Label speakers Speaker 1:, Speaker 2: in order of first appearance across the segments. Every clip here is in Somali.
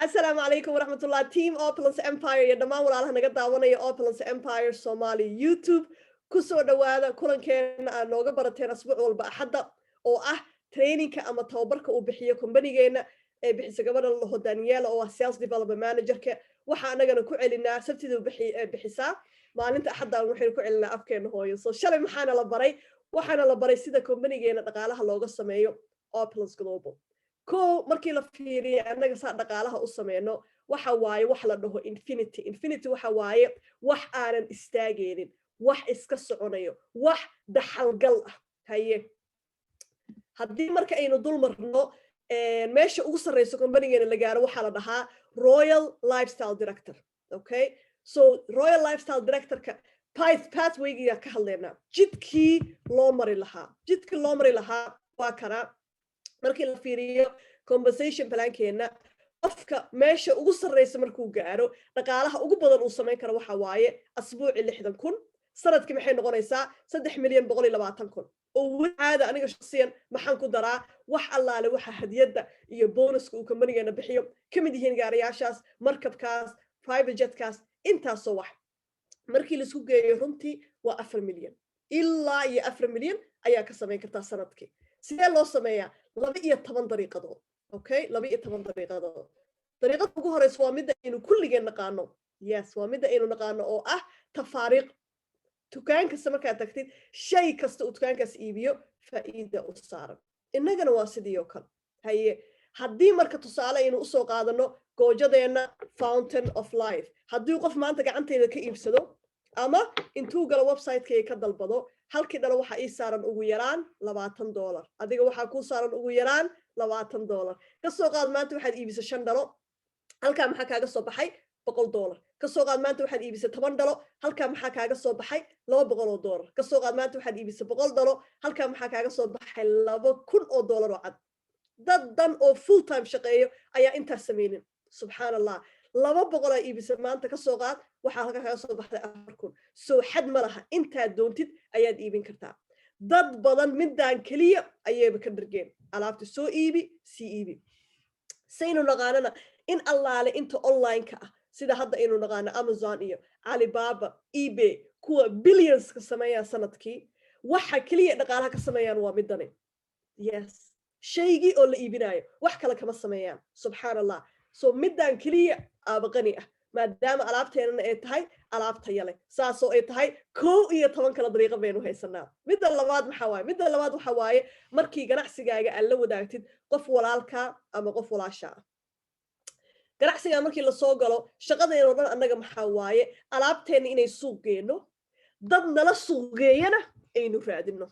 Speaker 1: السلام عليكم ورحمة الله تيم Opulence Empire يا دمان ولا هنقد دعوانا Opulence Empire Somali YouTube كسر دوادا كلن كنا نوجا برتين أسبوع والبأحد أو training كأما توبرك وبحيكم بنيجينا بحس قبل الله دانيال أو Sales Development Manager وحنا جنا كعلي الناس سبتدوا بحساب ما أنت أحد المحير كعلنا أفكار هوي so شلون محنا لبري وحنا لبري سيدا كومبنيجينا تقالها لوجا سمايو Opulence Global كو مركي لفيري أنا قصاد دقالها أصمينه وحواي وحلا infinity وحواي وح آرن استاجين وح إسكسرونيو وح دحل قلة هاي هدي مركي أي نضل مرنو ماشي أوصل رئيس كومبانيين اللي جارو وحلا دها Royal Lifestyle Director okay so Royal Lifestyle Director path ويجي كهلنا جدكي لومري لها وكرا markii la fiiriyo compensation plan-keena qofka meesha ugu sarreysa markuu gaaro dhaqaalaha ugu badan uu sameyn karo waxa waaye asbuuci 60,000 sanadkii maxay noqonaysaa 3,120,000 oo caada aniga shakhsiyan maxaan ku daraa wax allaale waxa hadiyada iyo bonuska uu company-geena bixiyo kamid yihiin gaariyaashaas markabkaas private jetkaas intaasoo wax markii la isku geeyo runtii waa 4 milyan ilaa iyo 4 milyan ayaa ka sameyn kartaa sanadkii sidee loo sameeyaa 12 dariiqadood okay 12 dariiqadood dariiqada ugu horeysa waa midda aynu kulligeen naqaano yes waa midda aynu naqaano oo ah tafaariiq dukaan kasta markaad tagtid shay kasta uu dukaankaas iibiyo faa'iido u saaran innagana waa sidii oo kale haye haddii marka tusaale aynu usoo qaadano goojadeena fountain of life haddii qof maanta gacanteeda ka iibsado ama intuu galo website-kayga ka dalbado halkii dhalo waxa ii saaran ugu yaraan $20 adiga waxa ku saaran ugu yaraan $20 ka soo qaad maanta waxaad iibisay 5 dhalo halka maxaa kaaga soo baxay $100 ka soo qaad maanta waxaad iibisay 10 dhalo halka maxaa kaaga soo baxay $200 ka soo qaad maanta waxaad iibisay $100 halka maxaa kaaga soo baxay $2,000 oo cad dad dan oo full time shaqeeyo ayaa intaas sameeyeen subhanallah 200 ay iibisay maanta ka soo qaad waxa halka kaga soo baxday 4,000 soo xad ma laha inta doontid ayaad iibin kartaa dad badan midaan kaliya ayayba ka dhargeen alaabta soo iibi si iibi saynu naqaanana in allaale inta online ka ah sida hadda aynu naqaano Amazon iyo Alibaba eBay kuwa billions ka sameeya sanadkii waxa kaliya dhaqaalaha ka sameeyaan waa midani yes shaygi oo la iibinayo wax kale kama sameeyaan subhanallah so midaan kaliya aabaqani ah maadaama alaabteena ay tahay alaab tayo leh saasoo ay tahay 11 kala dariiqo baynu haysanaa midda labaad waxa waaye markii ganacsigaaga aad la wadaagtid qof walaalka ama qof walaasha ganacsiga markii la soo galo shaqadeena dhan annaga maxaa waaye alaabteena inay suuq geeno dad nala suuq geeyana aynu raadino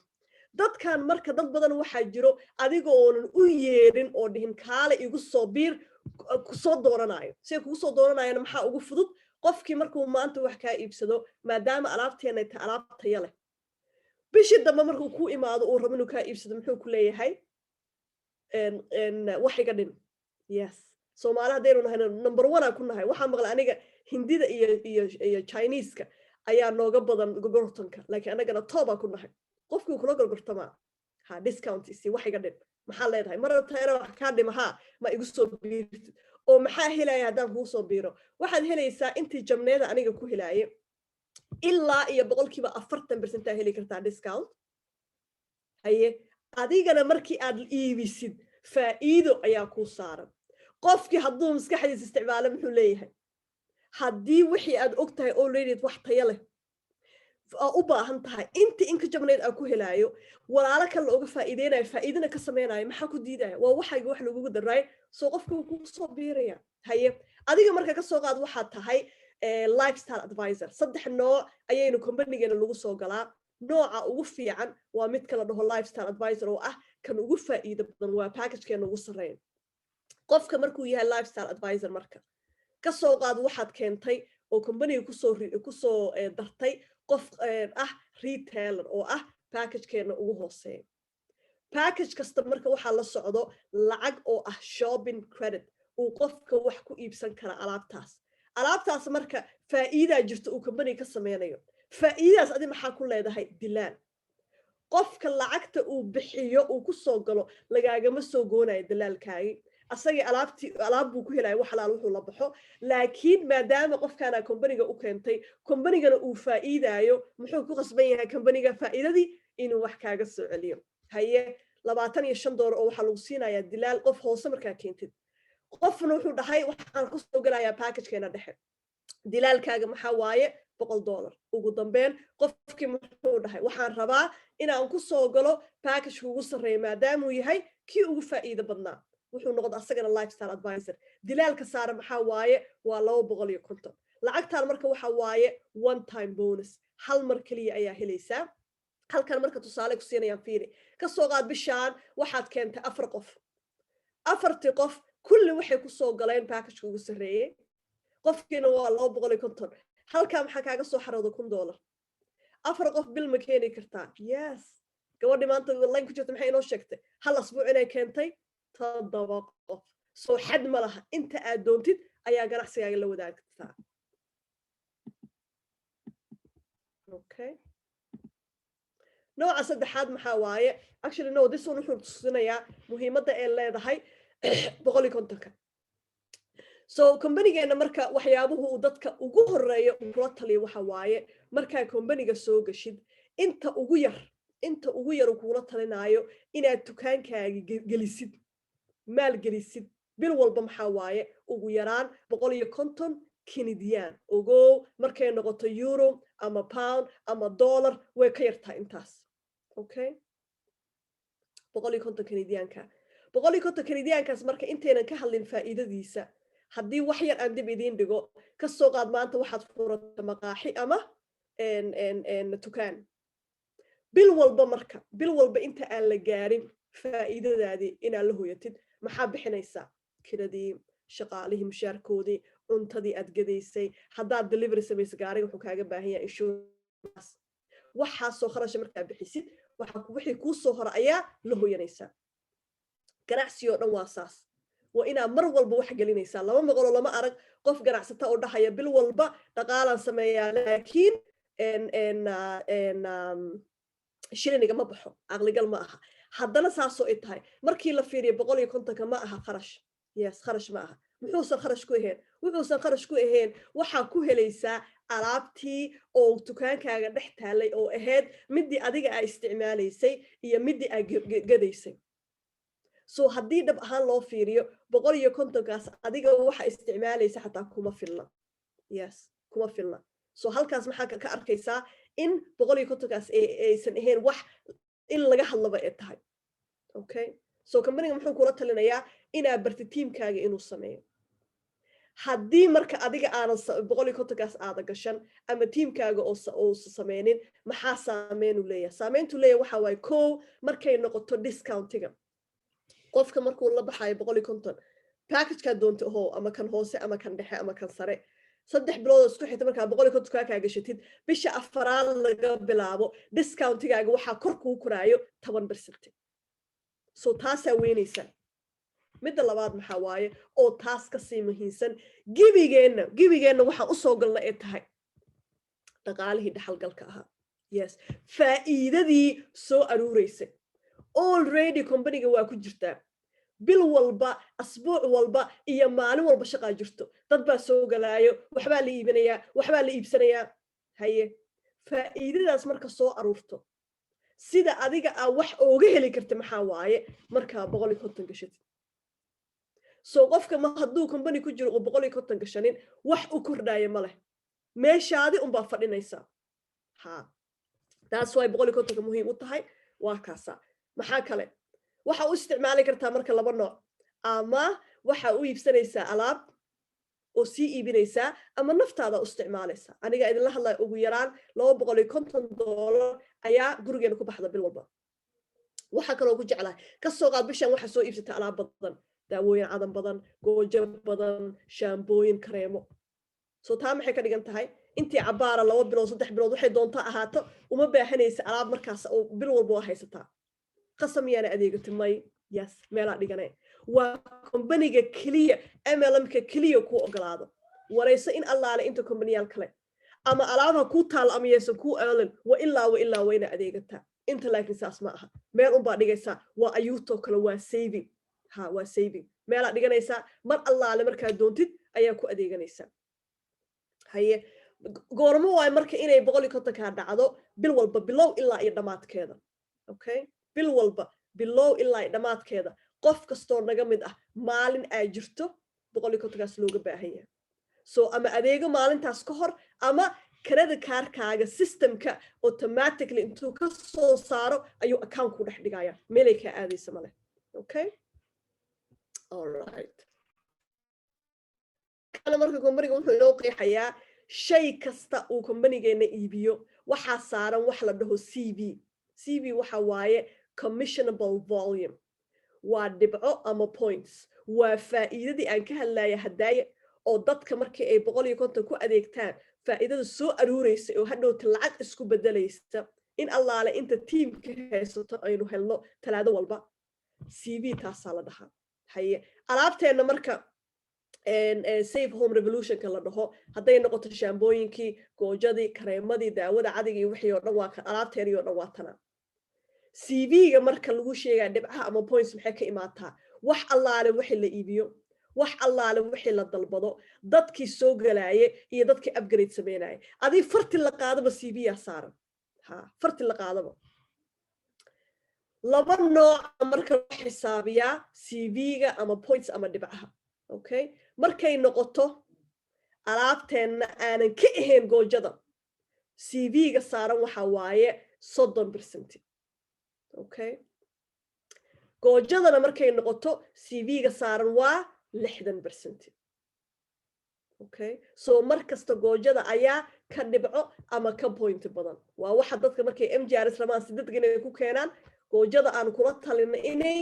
Speaker 1: dadkan marka dad badan waxa jiro adiga oonan u yeerin oo dhihin kaale igu soo biir ku soo dooranayo si ku soo dooranayna maxaa ugu fudud qofkii markuu maanta wax ka iibsado maadaama alaabteena ay alaab tayo leh bishii dambe markuu ku imaado oo rabo inuu ka iibsado muxuu ku leeyahay wax iga dhin yes Soomaaliya deenu nahay number 1 ku nahay waxa maqla aniga Hindida iyo Chinese-ka ayaa nooga badan gogortanka laakiin anagana tooba ku nahay qofkii kula gorgortama ha discount isi wax iga dhin maxaa leedahay mar tayra wax ka dhimaha ma igu soo biirtid oo maxaa helaya hadaan ku soo biiro waxaad helaysaa intii jamneeda aniga ku helaaye ilaa iyo 40% heli kartaa discount haye adigana markii aad iibisid faa'iido ayaa ku saaran qofkii hadduu maskaxdiisa isticmaalo muxuu leeyahay haddii wixii aad ogtahay already wax tayo leh u baahan tahay inka jabneed ku helaayo walaalo kale uga faa'iideynayo faa'iidina ka sameeynayo maxaa ku diidaya waa waxayga wax lagu daray soo qofka ku soo biiraya haye adiga marka ka soo qaad waxa tahay lifestyle advisor saddex nooc ayaynu company-geena lagu soo galaa nooca ugu fiican waa mid kala dhaho lifestyle advisor oo ah kan ugu faa'iido badan waa package-keena ugu sareeyo qofka markuu yahay lifestyle advisor marka ka soo qaad waxaad keentay oo company-ga ku soo dartay qof ah retailer oo ah package-keena ugu hooseeyo package kasta marka waxa la socdo lacag oo ah shopping credit uu qofka wax ku iibsan kara alaabtaas marka faa'iido jirto uu company ka sameeyo faa'iidaas adi maxaa ku leedahay dilaan qofka lacagta uu bixiyo uu ku soo galo lagaagama soo goonayo dalaalkaagi asagii alaab buu ku helaya wax alaal wuxuu la baxo laakiin maadaama qofkaana companiga u keentay companigana uu faa'iidayo muxuu ku qasban yahay companiga faa'iidadii inuu wax kaaga soo celiyo haye $25 oo waxa lagu siinayaa dilaal qof hoose markaa keentid qofna wuxuu dhahay waxaan ku soo galayaa package-keena dhexe dilaalkaaga maxaa waaye $100 ugu dambeyn qofkii muxuu dhahay waxaan rabaa inaan ku soo galo package ugu sareeyo maadaama uu yahay kii ugu faa'iido badnaa wuxuu noqday asagana lifestyle advisor dilaalka saara maxaa waaye waa $250 lacagtaan marka waxa waaye one time bonus hal mar kaliya ayaa helaysaa halkan marka tusaale ku siinayaan fiiri ka soo qaad bishaan waxaad keentay 4 qof 4 qof kulli waxay ku soo galeen package ugu sareeyay qofkiina waa $250 halka maxaa kaaga soo xaroodo $100 4 qof bil ma keeni kartaa yes gabadhi maanta online ku jirta maxay inoo sheegtay hal asbuuc inay keentay 7 qof soo xad ma laha inta aad doontid ayaa ganacsigaaga la wadaagtaa okay nooca saddexaad maxaa waaye actually no this one wuxuu tusinayaa muhiimadda ay leedahay 150 so company-geena marka waxyaabuhu uu dadka ugu horeeyo kula taliyo waxa waaye markaa company-ga soo gashid inta ugu yar kula talinaayo inaad dukaankaaga gelisid maal gelisid bil walba maxaa waaye ugu yaraan 150 Canadian ogow markay noqoto euro ama pound ama dollar way ka yartaa intaas okay 150 Canadian-ka 150 Canadian-kaas marka intaynan ka hadlin faa'iidadiisa haddii wax yar aan dib idiin dhigo ka soo qaad maanta waxaad furata maqaaxi ama dukaan bil walba inta aan la gaarin faa'iidadaadii inaad la hooyatid maxaa bixinaysaa kiradii shaqaalihii mushaarkoodii cuntadii aad gadaysay haddaad delivery samaysa gaariga wuxuu kaaga baahan yahay insurance waxaasoo kharasha markaa bixisid wixii kuu soo hora ayaa la hooyanaysaa ganacsi oo dhan waa saas waa inaad mar walba wax gelinaysaa lama maqlo lama arag qof ganacsata oo dhahaya bil walba dhaqaalaan sameeyaa laakiin shiliniga ma baxo aqligal ma aha haddana saasoo ay tahay markii la fiiriyo 150 ma aha kharash yes kharash ma aha wuxuusan kharash ku ahayn waxaa ku helaysaa alaabtii oo dukaankaaga dhex taalay oo ahayd midii adiga aa isticmaalaysay iyo midii aa gadaysay so haddii dhab ahaan loo fiiriyo 150kaas adiga waxa isticmaalaysa xataa kuma filna so halkaas maxaa ka arkaysaa in 150kaas aysan ahayn wax in laga hadlaba ay tahay okay so company-ga muxuu kula talinayaa inaad barti teamkaaga inuu sameeyo haddii marka adiga aanan 150kaas aada gashan ama teamkaaga oo sameynin maxaa saameyn u leeyahay saameyntu leeyahay waxa waaye markay noqoto discountiga qofka markuu la baxayo 150 package-ka doonto ama kan hoose ama kan dhexe ama kan sare 3 bilood isku xigta markaa 150 ka gashatid bisha afaraad laga bilaabo discountigaaga waxaa kor kuu koraayo 10% so taasaa weynaysa midda labaad maxaa waaye oo taas ka sii muhiimsan gibigeenna waxaan u soo galna ee tahay dhaqaalihii dhaxalgalka ahaa yes faa'iidadii soo aruuraysay already company-ga waa ku jirtaa bil walba asbuuc walba iyo maalin walba shaqaa jirto dad baa soo galaayo waxbaa la iibinayaa waxbaa la iibsanayaa haye faa'iidadaas marka soo aruurto sida adiga aa wax ooga heli karta maxaa waaye markaa 150 gashatid so qofka hadduu company ku jiro oo 150 gashanin wax u kordhaya ma leh meeshaadi unbaa fadhinaysaa taas way 150 muhiim u tahay waa kaasa maxaa kale waxa u isticmaali kartaa marka laba nooc ama waxa u iibsanaysaa alaab oo sii iibinaysaa ama naftaada u isticmaalaysaa aniga idinla hadlaya ugu yaraan $250 ayaa gurigeena ku baxda bil walba waxa kaloo ku jeclahay ka soo qaad bishan waxa soo iibsata alaab badan daawooyin cadan badan goojo badan shaambooyin kareemo soo taa maxay ka dhigan tahay intii cabaara 2 bilood 3 bilood waxay doontaa ahaato uma baahanaysa alaab markaas oo bil walba haysataa qasam yaana adeegto may yes meela dhiganay waa company-ga kaliya MLM-ka kaliya ku ogolaado wareyso in allaale inta company-yaal kale ama alaabha ku taal ama yeeso ku aalan wa illaa wayna adeegata inta laakiin saas ma aha meel un baa dhigaysa waa ayuuto kale waa saving ha waa saving meelaa dhiganaysaa mar allaale markaa doontid ayaa ku adeeganaysaa haye goormo waay marka inay 150 dhacdo bil walba bilow ilaa iyo dhamaadkeeda okay bil walba bilow ilaa iyo dhamaadkeeda qof kastoo naga mid ah maalin ay jirto 150 looga baahan yahay so ama adeego maalintaas ka hor ama credit cardkaaga systemka automatically intuu ka soo saaro ayuu account ku dhex dhigaya meelay ka aadaysa male okay all right kana marka company wuxuu inoo qeexayaa shay kasta uu company-geena iibiyo waxaa saaran wax la dhaho CV waxa waaye commissionable volume waa dhibco ama points waa faa'iidadii aan ka hadlaya hadaaye oo dadka markii ay 150 ku adeegtaan faa'iidada soo aruureysa oo hadhowta lacag isku bedelaysa in allaale inta teamka haysato aynu helno talaado walba CV taasaa la dhahaa haye alaabteena marka safe home revolution ka la dhaho hadday noqoto shaambooyinkii goojadii kareemadii daawada cadiga iyo wixii oo dhan waa alaabteena iyo dhan waa tana CV-ga marka lagu sheegaa dhibcaha ama points maxay ka imaataa wax allaale wixii la iibiyo wax allaale wixii la dalbado dadkii soo galaaye iyo dadkii upgrade sameynaaye adii farti la qaadaba CV-ya saaran ha farti la qaadaba laba nooc marka la xisaabiyaa CV-ga ama points ama dhibcaha okay markay noqoto alaabteena aanan ka ahayn goojada CV-ga saaran waxa waaye 30% okay goojadana markay noqoto CV-ga saaran waa 60% okay so markasta goojada ayaa ka dhibco ama ka point badan waa waxa dadka markay MJRS ramaan si dadka inay ku keenaan goojada aan kula talino inay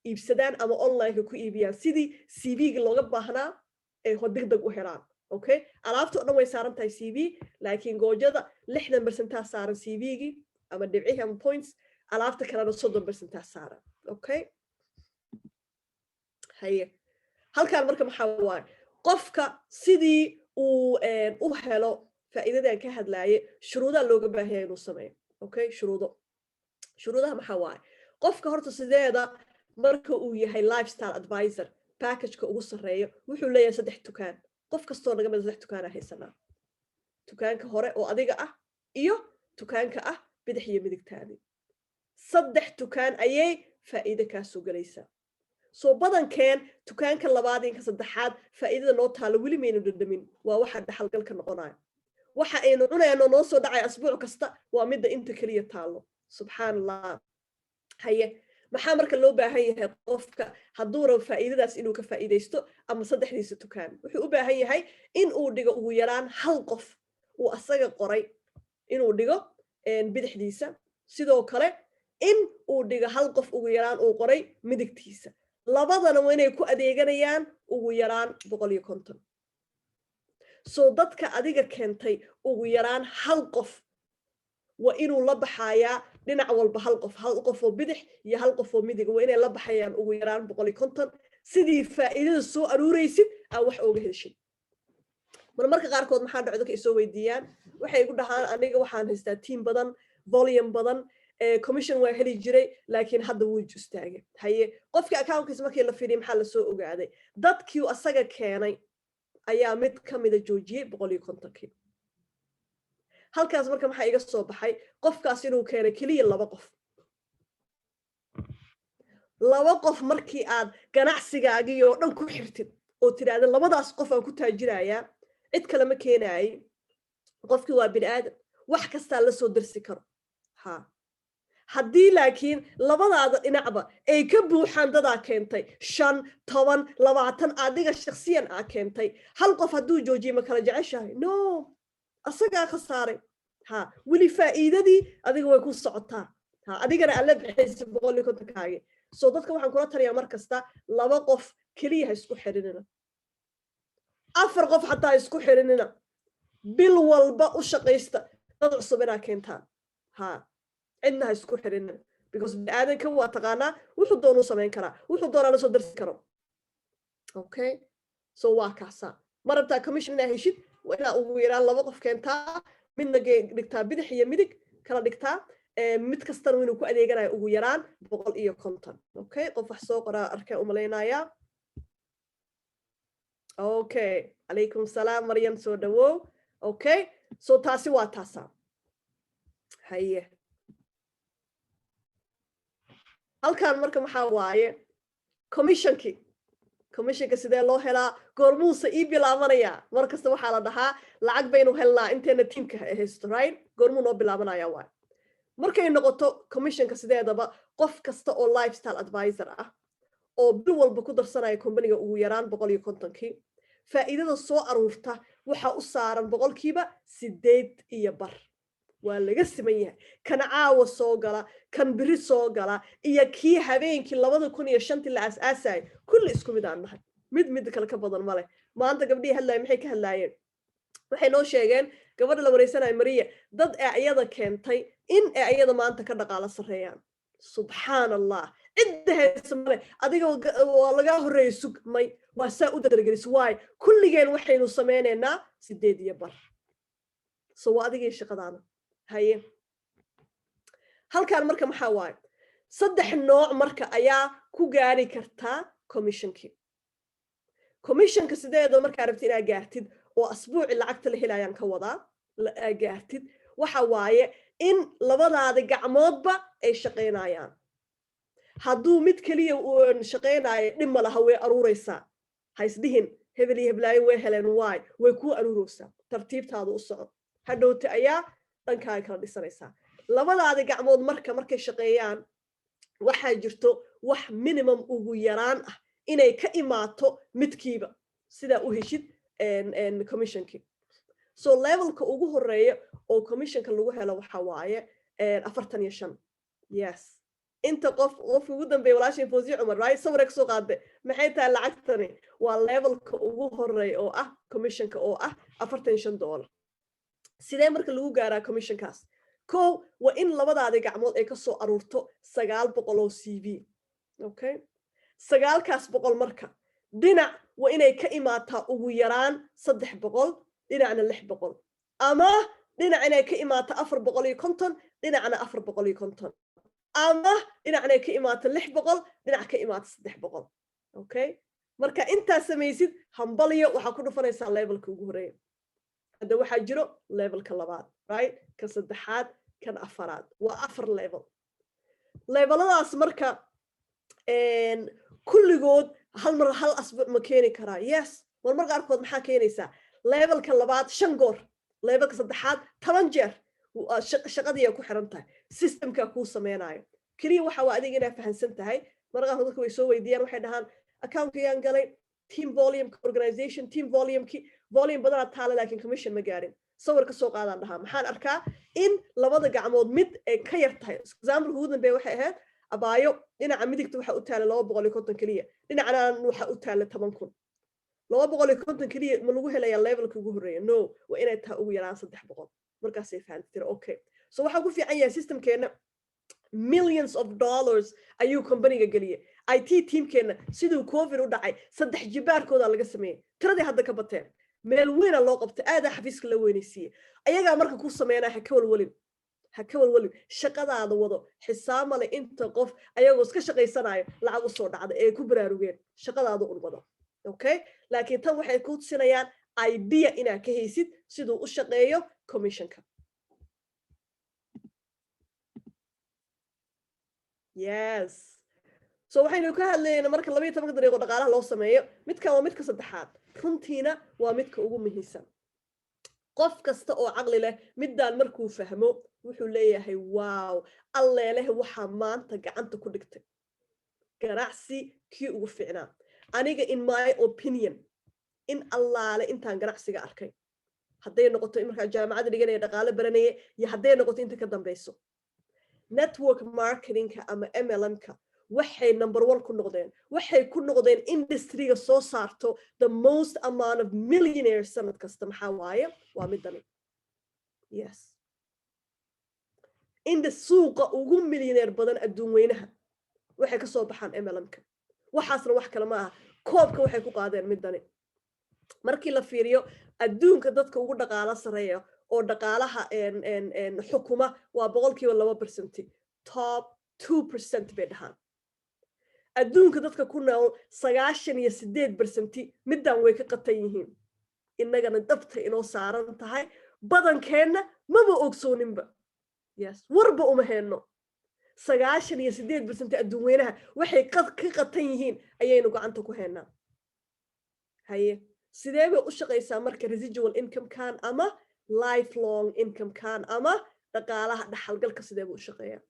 Speaker 1: iibsadaan ama online ku iibiyaan sidii CV-ga looga baahnaa ay degdeg u helaan okay alaabta oo dhan way saaran tahay CV laakiin goojada 60% saaran CV-gi ama dhibcihi ama points alaabta kalena 30% saaran okay haye halkaan marka maxaa waaye qofka sidii uu u helo faa'iidada ka hadlaaye shuruudaha looga baahan yahay inuu sameeyo okay shuruudaha maxaa waaye qofka horta sideeda marka uu yahay lifestyle advisor package-ka ugu sareeyo wuxuu leeyahay 3 dukaan qof kastoo naga mid 3 dukaan haysanaa dukaanka hore oo adiga ah iyo dukaanka ah bidix iyo midigtaadi 3 dukaan ayay faa'iido ka soo galaysaa soo badankeen dukaanka labaad iyo saddexaad faa'iidada noo taalo weli maynu dhadhamin waa waxa dhaxalgalka noqonaya waxa aynu cunayno noo soo dhacay asbuuc kasta waa midda inta kaliya taalo subhanallah haye maxaa marka loo baahan yahay qofka hadduu rabo faa'iidadaas inuu ka faa'iideysto ama saddexdiisa dukaan wuxuu u baahan yahay in uu dhigo ugu yaraan hal qof uu asaga qoray inuu dhigo bidixdiisa sidoo kale in uu dhigo hal qof ugu yaraan uu qoray midigtiisa labadana waa inay ku adeeganayaan ugu yaraan 150 soo dadka adiga keentay ugu yaraan hal qof waa inuu la baxayaa dhinac walba hal qof oo bidix iyo hal qof oo midig waa inay la baxayaan ugu yaraan 150 sidii faa'iidada soo aruureysid aan wax ooga heshin marka qaarkood maxaa dhacdo ka soo weydiiyaan waxay igu dhahaan aniga waxaan haystaa team badan volume badan commission waa heli jiray laakiin hadda wuu istaagay haye qofka accountkiisa markii la fiiriyay maxaa la soo ogaaday dadkii asaga keenay ayaa mid kamida joojiyay 150 halkaas marka maxaa iga soo baxay qofkaas inuu keenay kaliya 2 qof 2 qof markii aad ganacsigaaga oo dhan ku xirtid oo tiraahdo labadaas qof aan ku taajirayaa cid kale ma keenay qofkii waa bini'aadam wax kasta la soo darsi karo ha haddii laakiin labadaada dhinacba ay ka buuxaan dadaa keentay 5 10 20 adiga shakhsiyan aa keentay hal qof hadduu joojiyo ma kala jeceshahay no asagaa khasaaray ha weli faa'iidadii adiga way ku socotaa ha adigana alla bixaysa 150 kaage soo dadka waxaan kula taliyaa mar kasta 2 qof kaliya ha isku xirinina 4 qof xataa isku xirinina bil walba u shaqaysta dad cusub inaa keentaan ha cidna ha isku xirinina because bini'aadanka waa taqaanaa wuxuu doonuu samayn karaa wuxuu doonaa la soo darsi karo okay so waa kaasa ma rabtaa commission inaa heshid waa inaa ugu yaraan 2 qof keentaa midna dhigtaa bidix iyo midig kala dhigtaa mid kastana inuu ku adeeganayo ugu yaraan 150 okay qof wax soo qoraa arkay u maleynaya okay alaykum salaam maryam soo dhawow okay so taasi waa taasa haye halkan marka maxaa waaye commissionka sidee loo helaa goormuuse ii bilaabanaya markasta waxaa la dhahaa lacag baynu helnaa inteena teamka haysto right goormuu noo bilaabanaya waay markay noqoto commissionka sideedaba qof kasta oo lifestyle advisor ah oo bil walba ku darsanaya companyga ugu yaraan 150 faa'iidada soo aruurta waxa u saaran 8% waa laga siman yahay kan caawa soo gala kan biri soo gala iyo kii habeenkii 2005 la asaasay kulli isku mid aan nahay mid kale ka badan male maanta gabdhii hadlaay maxay ka hadlaayeen waxay noo sheegeen gabadha la wareysanayo Maria dad ayada keentay in ayada maanta ka dhaqaala sareeyaan subhanallah cidda heesmale adiga waa laga horeeyay sugmay waa saa u dargalis waay kulligeen waxaynu sameynaynaa 8% soo adigii shaqadaana haye halkaan marka maxaa waaye 3 nooc marka ayaa ku gaari kartaa commissionka sideedo marka rabtid inaad gaartid oo asbuuci lacagta la helayaan ka wadaa gaartid waxa waaye in labadaada gacmoodba ay shaqeynayaan hadduu mid kaliya uu shaqeynayo dhib ma laha way aruuraysaa ha isdhihin hebel iyo heblaayo way heleen waay way ku aruuraysaa tartiibtaada u soco hadhowta ayaa dhankaaga kala dhisanaysaa labadaada gacmood markay shaqeeyaan waxaa jirto wax minimum ugu yaraan ah inay ka imaato midkiiba sidaa u heshid commissionkii so levelka ugu horeeya oo commissionka lagu helo waxa waaye 45 yes inta qof ugu dambeeya walaashay Fawzi Umar right sawir ka soo qaade maxay tahay lacagtani waa levelka ugu horeeya oo ah commissionka oo ah $45 sidee marka lagu gaaraa commissionkaas waa in labadaada gacmood ay ka soo aruurto 900 CV okay 900 marka dhinac waa inay ka imaataa ugu yaraan 300 dhinacna 600 ama dhinac inay ka imaato 450 dhinacna 450 ama dhinacna ka imaato 600 dhinac ka imaato 300 okay marka inta samaysid hambaliyo waxa ku dhufanaysaa levelka ugu horeeya hada waxa jiro levelka labaad right ka saddexaad kan afaraad waa 4 leveladaas marka kulligood hal asbuuc ma keeni karaa yes mar qaarkood maxaa keenaysaa levelka labaad 5 goor levelka saddexaad 10 jeer shaqadii ku xiran tahay systemka ku sameeynaayo kaliya waxa waa adiga inaad fahansan tahay mar qaarkood dadku way soo weydiiyaan waxay dhahaan account-kayaan galay team volume organization team volume badan taala laakiin commission ma gaarin sawir ka soo qaadaan dhahaa maxaan arkaa in labada gacmood mid ay ka yar tahay example ugu dambeeya waxay ahayd abaayo dhinaca midigta waxa u taala 250 kaliya dhinacana waxa u taala 10,000 250 kaliya ma lagu helayaa levelka ugu horeeya no waa inay tahay ugu yaraan 300 markaas ay fahanteen okay so waxa ku fiican yahay systemkeena millions of dollars ayuu companyga galiyay IT teamkeena sidoo covid u dhacay 3 jibaarkooda laga sameeyay tiradii hadda ka bateen meel weyn loo qabtay aad xafiiska la weynaysiiyay ayaga marka ku sameeyay ha ka walwalin shaqadaada wado xisaamale inta qof ayagoo iska shaqeysanayo lacag u soo dhacda ee ku baraarugeen shaqadaada u wado okay laakiin tan waxay ku tusinayaan idea ina ka haysid sidoo u shaqeeyo commissionka yes so waxaynu ka hadlaynaa marka 12 daqiiqo dhaqaalaha loo sameeyo midkan waa midka saddexaad runtiina waa midka ugu muhiimsan qof kasta oo aqli leh midaan markuu fahmo wuxuu leeyahay wow alleeleh waxa maanta gacanta ku dhigtay ganacsi kii ugu fiicnaa aniga in my opinion in allaale intaan ganacsiga arkay hadday noqoto in markaa jaamacada dhiganaya dhaqaale baranaya iyo hadday noqoto inta ka dambayso network marketingka ama MLM-ka waxay number 1 ku noqdeen waxay ku noqdeen industry-ga soo saarto the most amount of millionaires sanad kasta maxaa waaye waa midani yes inda suuqa ugu millionaire badan adduun weynaha waxay ka soo baxaan MLM-ka waxaasna wax kale ma aha koobka waxay ku qaadeen midani markii la fiiriyo adduunka dadka ugu dhaqaala sareeya oo dhaqaalaha xukuma waa boqolkiiba 2%. Top 2% bay dhahaan. adduunka dadka ku nool 98% midaan way ka qatan yihiin. innagana dabta inoo saaran tahay badankeenna maba ogsooninba. yes warba uma heenno. 98% adduun weynaha waxay ka qatan yihiin ayaynu gacanta ku heennaa. haye sidee bay u shaqaysaa marka residual income kan ama lifelong income kan ama dhaqaalaha dhaxalgalka sidee buu u shaqeeyaa?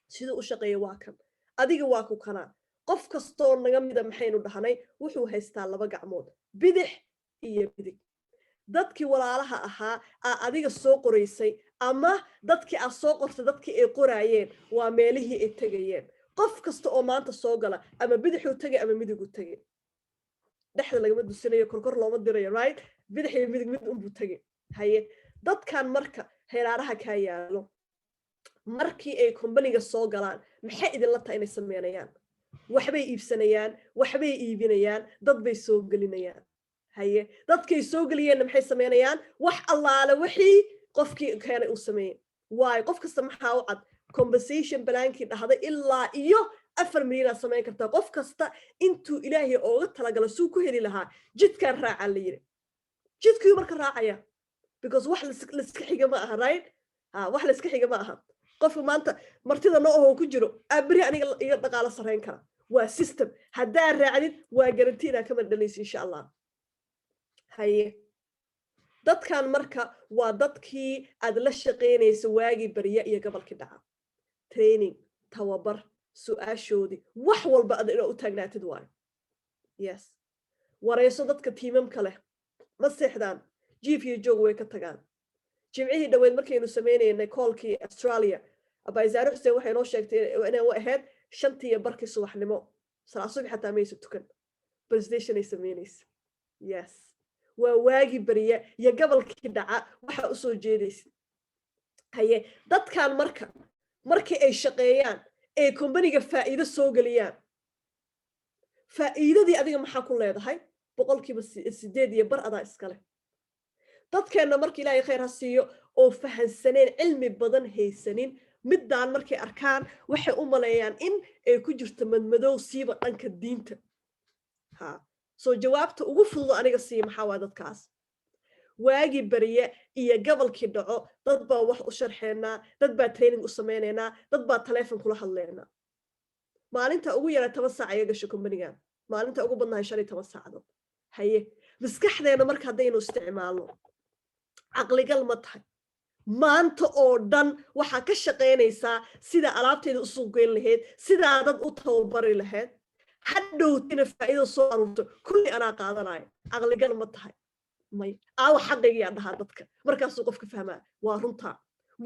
Speaker 1: siduu u shaqeeya waa kan. adiga waa ku kanaa. qof kastoo naga mida maxaynu dhahnay wuxuu haystaa 2 gacmood, bidix iyo midig. dadkii walaalaha ahaa adiga soo qoraysay ama dadkii aad soo qortay dadkii ay qoraayeen waa meelihii ay tegayeen. qof kasta oo maanta soo gala ama bidixuu tegay ama midigu tegay. dhexda lagama dusinayo, korkor looma dirayo, right? bidix iyo midig mid unbuu tegay. haye dadkan marka heeraaraha kaa yaalo markii ay kombaniga soo galaan maxay idinla tahay inay sameynayaan? waxbay iibsanayaan, waxbay iibinayaan, dad bay soo gelinayaan. haye dadkay soo geliyeenna maxay sameynayaan? wax allaale wixii qofkii keenay uu sameeyey. waayo qof kasta maxaa u cad compensation balaankii dhahday ilaa iyo 4 milyan aad samayn kartaa. qof kasta intuu ilaahay ooga talagala suu ku heli lahaa jidkaan raacaa la yidhi. jidkii marka raacaya because wax laiska xiga ma aha, right? wax laiska xiga ma aha. qofka maanta martida noo ahoo ku jiro abri aniga iga dhaqaalo sarayn kara. waa system. haddaa raacdid waa guarantee inaad ka madhalaysa insha allah. haye dadkan marka waa dadkii aad la shaqaynaysa waagii barya iyo gobolkii dhaca. training, tababar, su-aashoodii wax walba ad inaad u taagnaatid waayo. yes wareyso dadka tiimamka leh ma seexdaan, jiif iyo joog way ka tagaan. jimcihii dhaweyd markaynu sameynaynay koolkii Australia abayzaare xuseen waxay noo sheegtay inay u ahayd 5:00 subaxnimo. salaa subax xataa maysa tukan presentation ay sameynaysa. yes waa waagi bariya iyo gobolkii dhaca waxa u soo jeedaysa. haye dadkan markii ay shaqeeyaan ee kombaniga faa'iido soo geliyaan faa'iidadii adiga maxaa ku leedahay? 8% adaa iskale. dadkeenna markii ilaahay khayr ha siiyo oo fahansaneen cilmi badan haysanin midaan markay arkaan waxay u maleeyaan in ay ku jirto madmadow siiba dhanka diinta. soo jawaabta ugu fudud aniga siiya maxaa waa dadkaas. waagii bariye iyo gobolkii dhaco dad baa wax u sharxeynaa, dad baa training u sameynaynaa, dad baa taleefon kula hadleynaa. maalinta ugu yara 10 saac ayaa gasho kombanigan, maalinta ugu badnahay 15 saacadood. haye maskaxdeena marka haddaynu isticmaalno caqligal ma tahay? maanta oo dhan waxaa ka shaqaynaysaa sida alaabteeda u suuq geyn lahayd, sidaa dad u tababari lahayd. hadhowtina faa'iido soo aruurto kulli anaa qaadanayo. caqligal ma tahay? may aawa xaqaygiyaa dhahaa dadka markaasuu qofka fahmaa waa runtaa.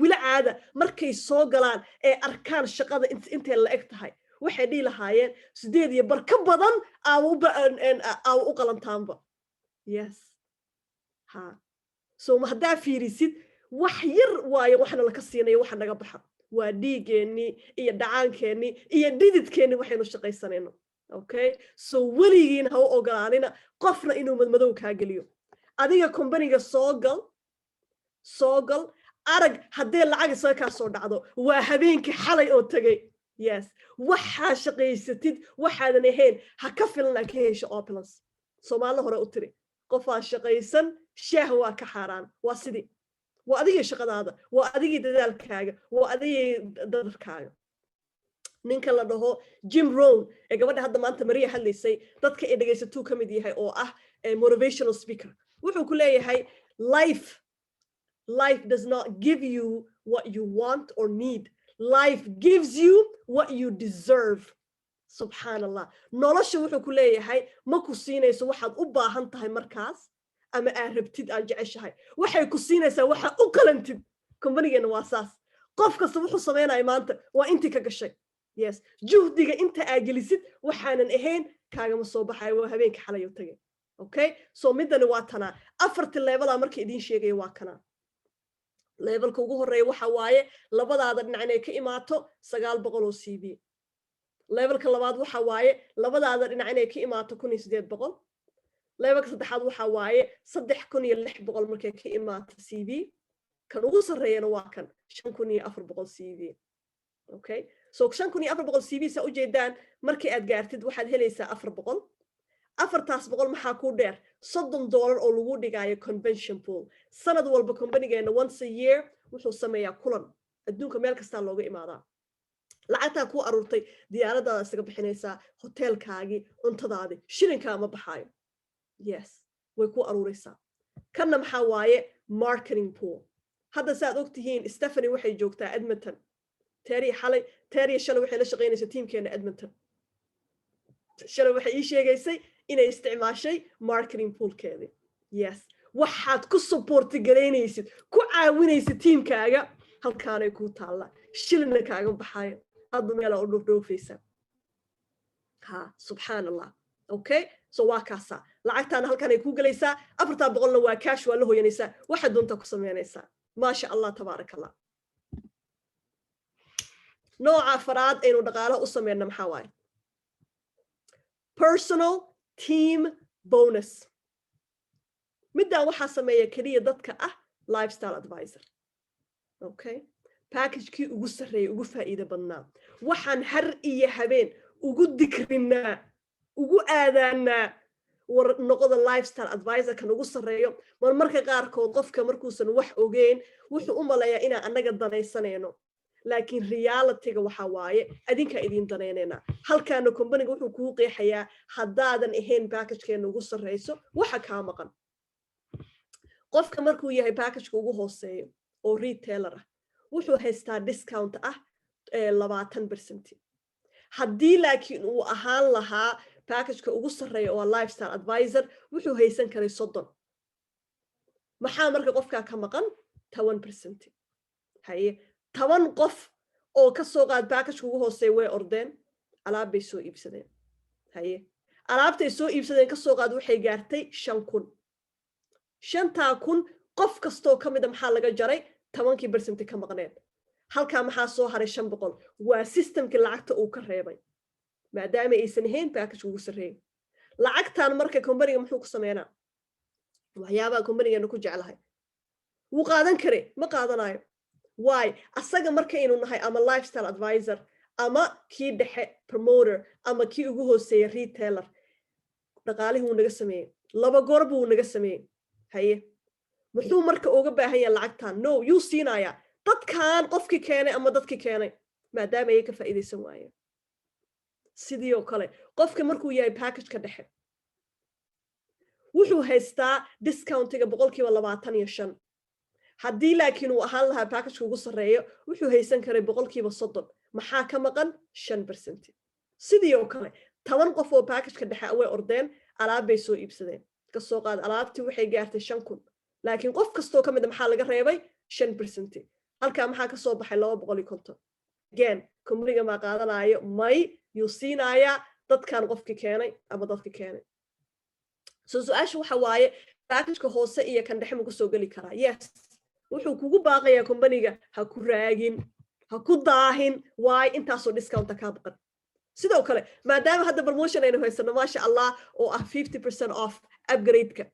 Speaker 1: wili caada markay soo galaan ee arkaan shaqada intay la eg tahay waxay dhihi lahaayeen 8:00 ka badan aawa u qalantaanba. yes so haddaa fiirisid wax yar waayo waxna laka siinayo waxa naga baxa waa dhiigeennii iyo dhacaankeenii iyo dhididkeennii waxaynu shaqaysanayno. okay so weligiin ha u ogolaanina qofna inuu madmadow kaa geliyo. adiga kombaniga soo gal arag haddee lacag isaga kaa soo dhacdo waa habeenkii xalay oo tagay. yes waxaa shaqaysatid waxaadan ahayn ha ka filan aa ka hesho opulence. Soomaali hore u tiri qofaa shaqaysan shaah waa ka xaaraan. waa sidii waa adigii shaqadaada, waa adigii dadaalkaaga, waa adigii dadarkaaga. ninka la dhaho Jim Rohn ee gabadha hadda maanta Maria hadlaysay dadka ay dhagaysatuu ka mid yahay oo ah motivational speaker. wuxuu ku leeyahay life does not give you what you want or need. life gives you what you deserve. subhanallah. nolosha wuxuu ku leeyahay ma ku siinayso waxaad u baahan tahay markaas ama aad rabtid aad jeceshahay. waxay ku siinaysaa waxaad u qalantid. kombanigeena waa saas. qof kasta wuxuu sameynaya maanta waa intii ka gashay. yes juhdiga inta aad gelisid waxaanan ahayn kaagama soo baxayo waa habeenka xalay oo tagay. okay so midani waa tanaa 4 level markii idin sheegay waa kana. levelka ugu horeeya waxa waaye labadaada dhinac inay ka imaato 900 oo CV. levelka labaad waxa waaye labadaada dhinac inay ka imaato 1800. levelka saddexaad waxa waaye 3600 markay ka imaato CV. kan ugu sarreeyana waa kan 5400 CV. Okay, so 5400 CV sa u jeedaan markii aad gaartid waxaad helaysaa 400. afartaas boqol maxaa ku dheer $30 oo lagu dhigayo convention pool. sanad walba companygeena once a year wuxuu sameeyaa kulan adduunka meel kasta looga imaadaa. lacagtaa ku aruurtay diyaaradaada isaga bixinaysaa, hotelkaagii, cuntadaadii, shilinkaa ma baxaayo. Yes, way ku aruuraysaa. kanna maxaa waaye marketing pool. hadda saad ogtihiin Stephanie waxay joogtaa Edmonton. Terry shalay waxay la shaqaynaysaa teamkeena Edmonton. shalay waxay ii sheegaysay inay isticmaashay marketing poolkeedii. Yes, waxaad ku support garaynaysid, ku caawinaysid teamkaaga, halkaanay ku taallaa, shilina kaaga baxaayo, hadda meela u dhoofaysaa. Subhanallah. Okay, so waa kaasa lacagtaana halkaanay ku galaysaa, 400na waa cash, waa la hooyanaysaa, waxaad doontaa ku samaynaysaa. maasha Allah, tabaarakallah. nooca afraad aynu dhaqaalaha u sameeyna maxaa waaye personal team bonus. midaan waxaa sameeya keliya dadka ah lifestyle advisor. Okay, packagekii ugu sarreeyay, ugu faa'iido badnaa, waxaan har iyo habeen ugu dikrinaa, ugu aadaanaa war noqoda lifestyle advisor kan ugu sarreeyo. marmarka qaarkood qofka markuusan wax ogeyn wuxuu u maleeyaa inaan annaga danaysanayno, laakiin reality-ga waxaa waaye adinka idin danaynayna. halkaana company-ga wuxuu kuu qeexayaa haddaadan ahayn package-keena ugu sarreyso waxa kaa maqan. qofka markuu yahay package-ka ugu hooseeyo oo retailer ah wuxuu haystaa discount ah 20%. haddii laakiin uu ahaan lahaa package-ka ugu sarreeya oo lifestyle advisor wuxuu haysan karay 30. maxaa marka qofkaa ka maqan 10%. haye 10 qof oo ka soo qaad package-ka ugu hooseeya way ordeen, alaab bay soo iibsadeen. haye alaabtay soo iibsadeen ka soo qaad waxay gaartay 5,000. 5,000 qof kastoo ka mida maxaa laga jaray 10% ka maqneen. halkaa maxaa soo haray 500. waa systemkii lacagta uu ka reebay maadaama aysan ahayn package ugu sarreeya. lacagtan marka company-ga muxuu ku sameynaa? waxyaabaha company-geena ku jeclahay wuu qaadan kare ma qaadanayo. why? asaga markaynu nahay ama lifestyle advisor ama kii dhexe promoter ama kii ugu hooseeya retailer, dhaqaalihii wuu naga sameeyey, 2 goor buu naga sameeyey. haye muxuu marka uga baahan yahay lacagtan? no, yuu siinayaa dadkan qofkii keenay ama dadkii keenay maadaama ay ka faa'iidaysan waayeen. sidii oo kale qofka markuu yahay package-ka dhexe wuxuu haystaa discountiga 25%. haddii laakiin uu ahaan lahaa package-ka ugu sarreeyo wuxuu haysan karay 30%. maxaa ka maqan 5%. sidii oo kale 10 qof oo package-ka dhexe way ordeen, alaab bay soo iibsadeen, ka soo qaad alaabtii waxay gaartay 5,000, laakiin qof kastoo ka mid maxaa laga reebay 5%. halkaa maxaa ka soo baxay 250. again company-ga ma qaadanayo, may yuu siinayaa dadkan qofkii keenay ama dadkii keenay. so su-aasha waxa waaye package-ka hoose iyo kan dhexe ma ku soo geli karaa? yes, wuxuu kugu baaqayaa company-ga ha ku raagin, ha ku daahin, waay intaasoo discounta kaa baqan. sidoo kale maadaama hadda promotion aynu haysano maasha Allah oo ah 50% off upgrade-ka,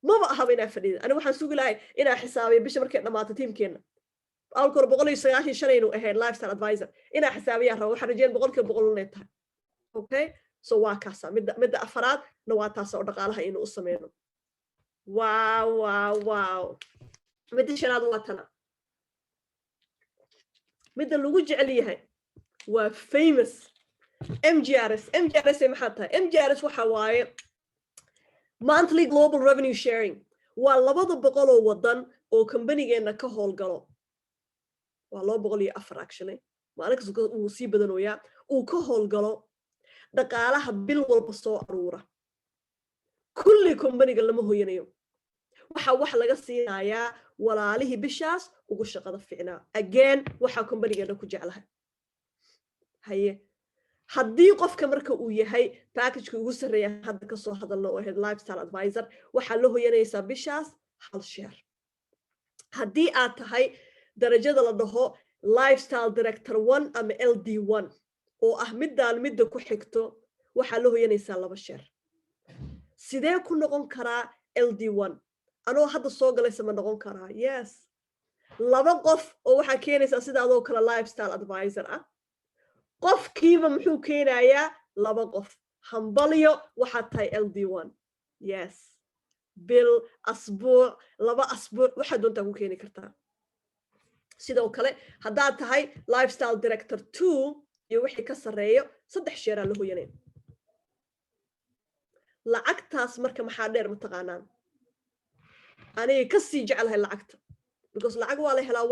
Speaker 1: maba ahaba inaa fadhiida. ani waxaan sugi lahay inaa xisaabiyo bisha markay dhammaato tiimkeena. alkor 195 aynu ahayn lifestyle advisor inaa xisaabiyaa rabo, waxaan rajeen 100% inay tahay. okay, so waa kaasa midda afraad na waa taas oo dhaqaalaha inuu u sameyno. wow. midda shanaad waa tana, midda lagu jecel yahay waa famous MGRS. MGRS maxaa tahay? MGRS waxa waaye monthly global revenue sharing. waa 200 oo wadan oo company-geena ka howlgalo. waa 204 actually, maalin kasta uu sii badanoyaa, uu ka howlgalo dhaqaalaha bil walba soo aruura. kulli company-ga lama hooyanayo, wax laga siinayaa walaalihii bishaas ugu shaqada fiicnaa. again waxa company-geena ku jeclahay. haye haddii qofka marka uu yahay package-ka ugu sarreeya hadda ka soo hadalno oo ahayd lifestyle advisor, waxaa la hooyanaysaa bishaas 1 share. haddii aad tahay darajada la dhaho lifestyle director 1 ama LD1 oo ah midda ku xigto, waxaa la hooyanaysaa 2 share. sidee ku noqon karaa LD1? anoo hadda soo galaysa ma noqon karaa? yes, laba qof oo waxaa keenaysaa sida adoo kale lifestyle advisor ah qofkiiba muxuu keenayaa laba qof hambalyo waxaad tahay LD1 yes bil asbuuc laba asbuuc waxaad doontaa ku keeni kartaa sidoo kale haddaad tahay lifestyle director 2 iyo wixii ka sarreeyo 3 sheeraa la hoyaneen lacagtaas marka maxaa dheer ma taqaanaan aniga ka sii jecelahay lacagta because lacag waa la helaa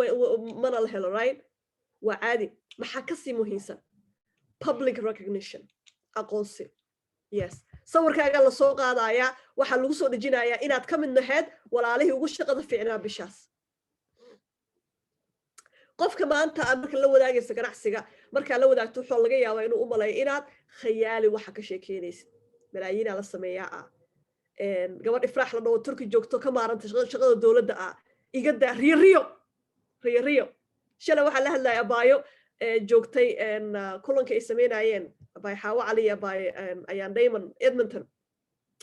Speaker 1: mana la helo right waa caadi maxaa ka sii muhiimsan public recognition aqoonsi yes sawirkaaga la soo qaadayaa waxaa lagu soo dhejinayaa inaad ka mid naheed walaalihii ugu shaqada fiicnaa bishaas qofka maanta aad marka la wadaagaysa ganacsiga markaa la wadaagto wuxuu laga yaabaa inuu u maleeyo inaad khayaali waxa ka sheekeynaysid malaayiinaa la sameeyaa gabadh ifraax la dhawo turki joogto ka maaranta shaqada dowladda iga daa riyo shalay waxaa la hadlaya abaayo joogtay kulanka ay sameynayeen abaayo xaawo cali abaayo ayaan Diamond Edmonton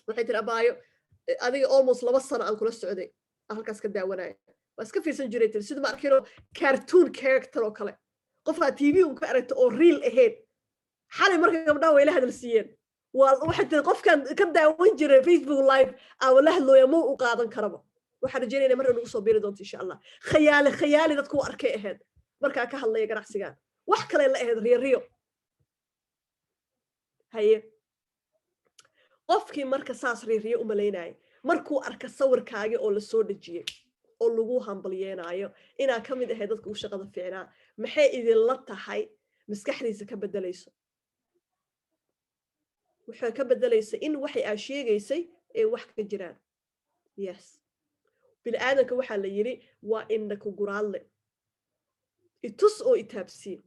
Speaker 1: waxay tiri abaayo adiga almost 2 sano aan kula socday halkaas ka daawanaya waa iska fiirsan jiray tiri sida ma arkino cartoon character oo kale qofka TV uu ka aragto oo real ahead xalay marka gabdhaha way la hadal siiyeen waxay tiri qofkan ka daawan jiray Facebook live la hadlooya ma u qaadan karaba waxaan rajaynaynaa mar inuu soo biiri doonto insha Allah khayaali dadku arkay ahead markaa ka hadlaya ganacsigan wax kale la aheed riyo haye qofkii marka saas riyo u maleynay markuu arka sawirkaaga oo la soo dhajiyay oo lagu hambalyeeynaayo inaa ka mid ahayd dadka u shaqada fiicnaa maxay idin la tahay maskaxdiisa ka bedelayso waxay ka bedelaysa in waxay aa sheegaysay ee wax ka jiraan yes bil aadanka waxaa la yiri waa indha ku guraadle itus oo itaabsiin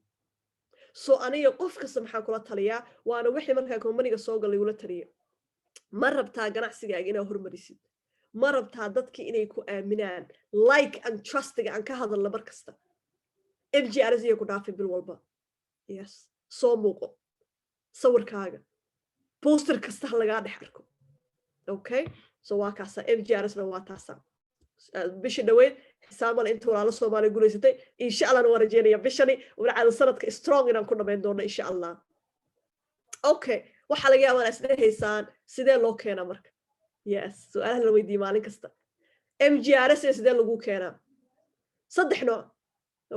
Speaker 1: soo aniga qof kasta maxaa kula taliyaa waana wixii markaa company-ga soo galay ula taliyo ma rabtaa ganacsigaaga inaad hormarisid ma rabtaa dadkii inay ku aaminaan like and trustiga aan ka hadalna mar kasta FGRS iyo ku dhaafay bil walba yes soo muuqo sawirkaaga poster kasta lagaa dhex arko okay so waa kaasa FGRS na waa taasa bishi dhaweyd xisaabana inta walaalo Soomaali guuleysatay insha Allah waan rajeynaya bishani walaal sanadka strong inaan ku dhameyn doono insha Allah okay waxa laga yaabaa inaad heysaan sidee loo keenaa marka yes su'aalaha la weydiiyo maalin kasta MGRS sidee lagu keenaa 3 nooc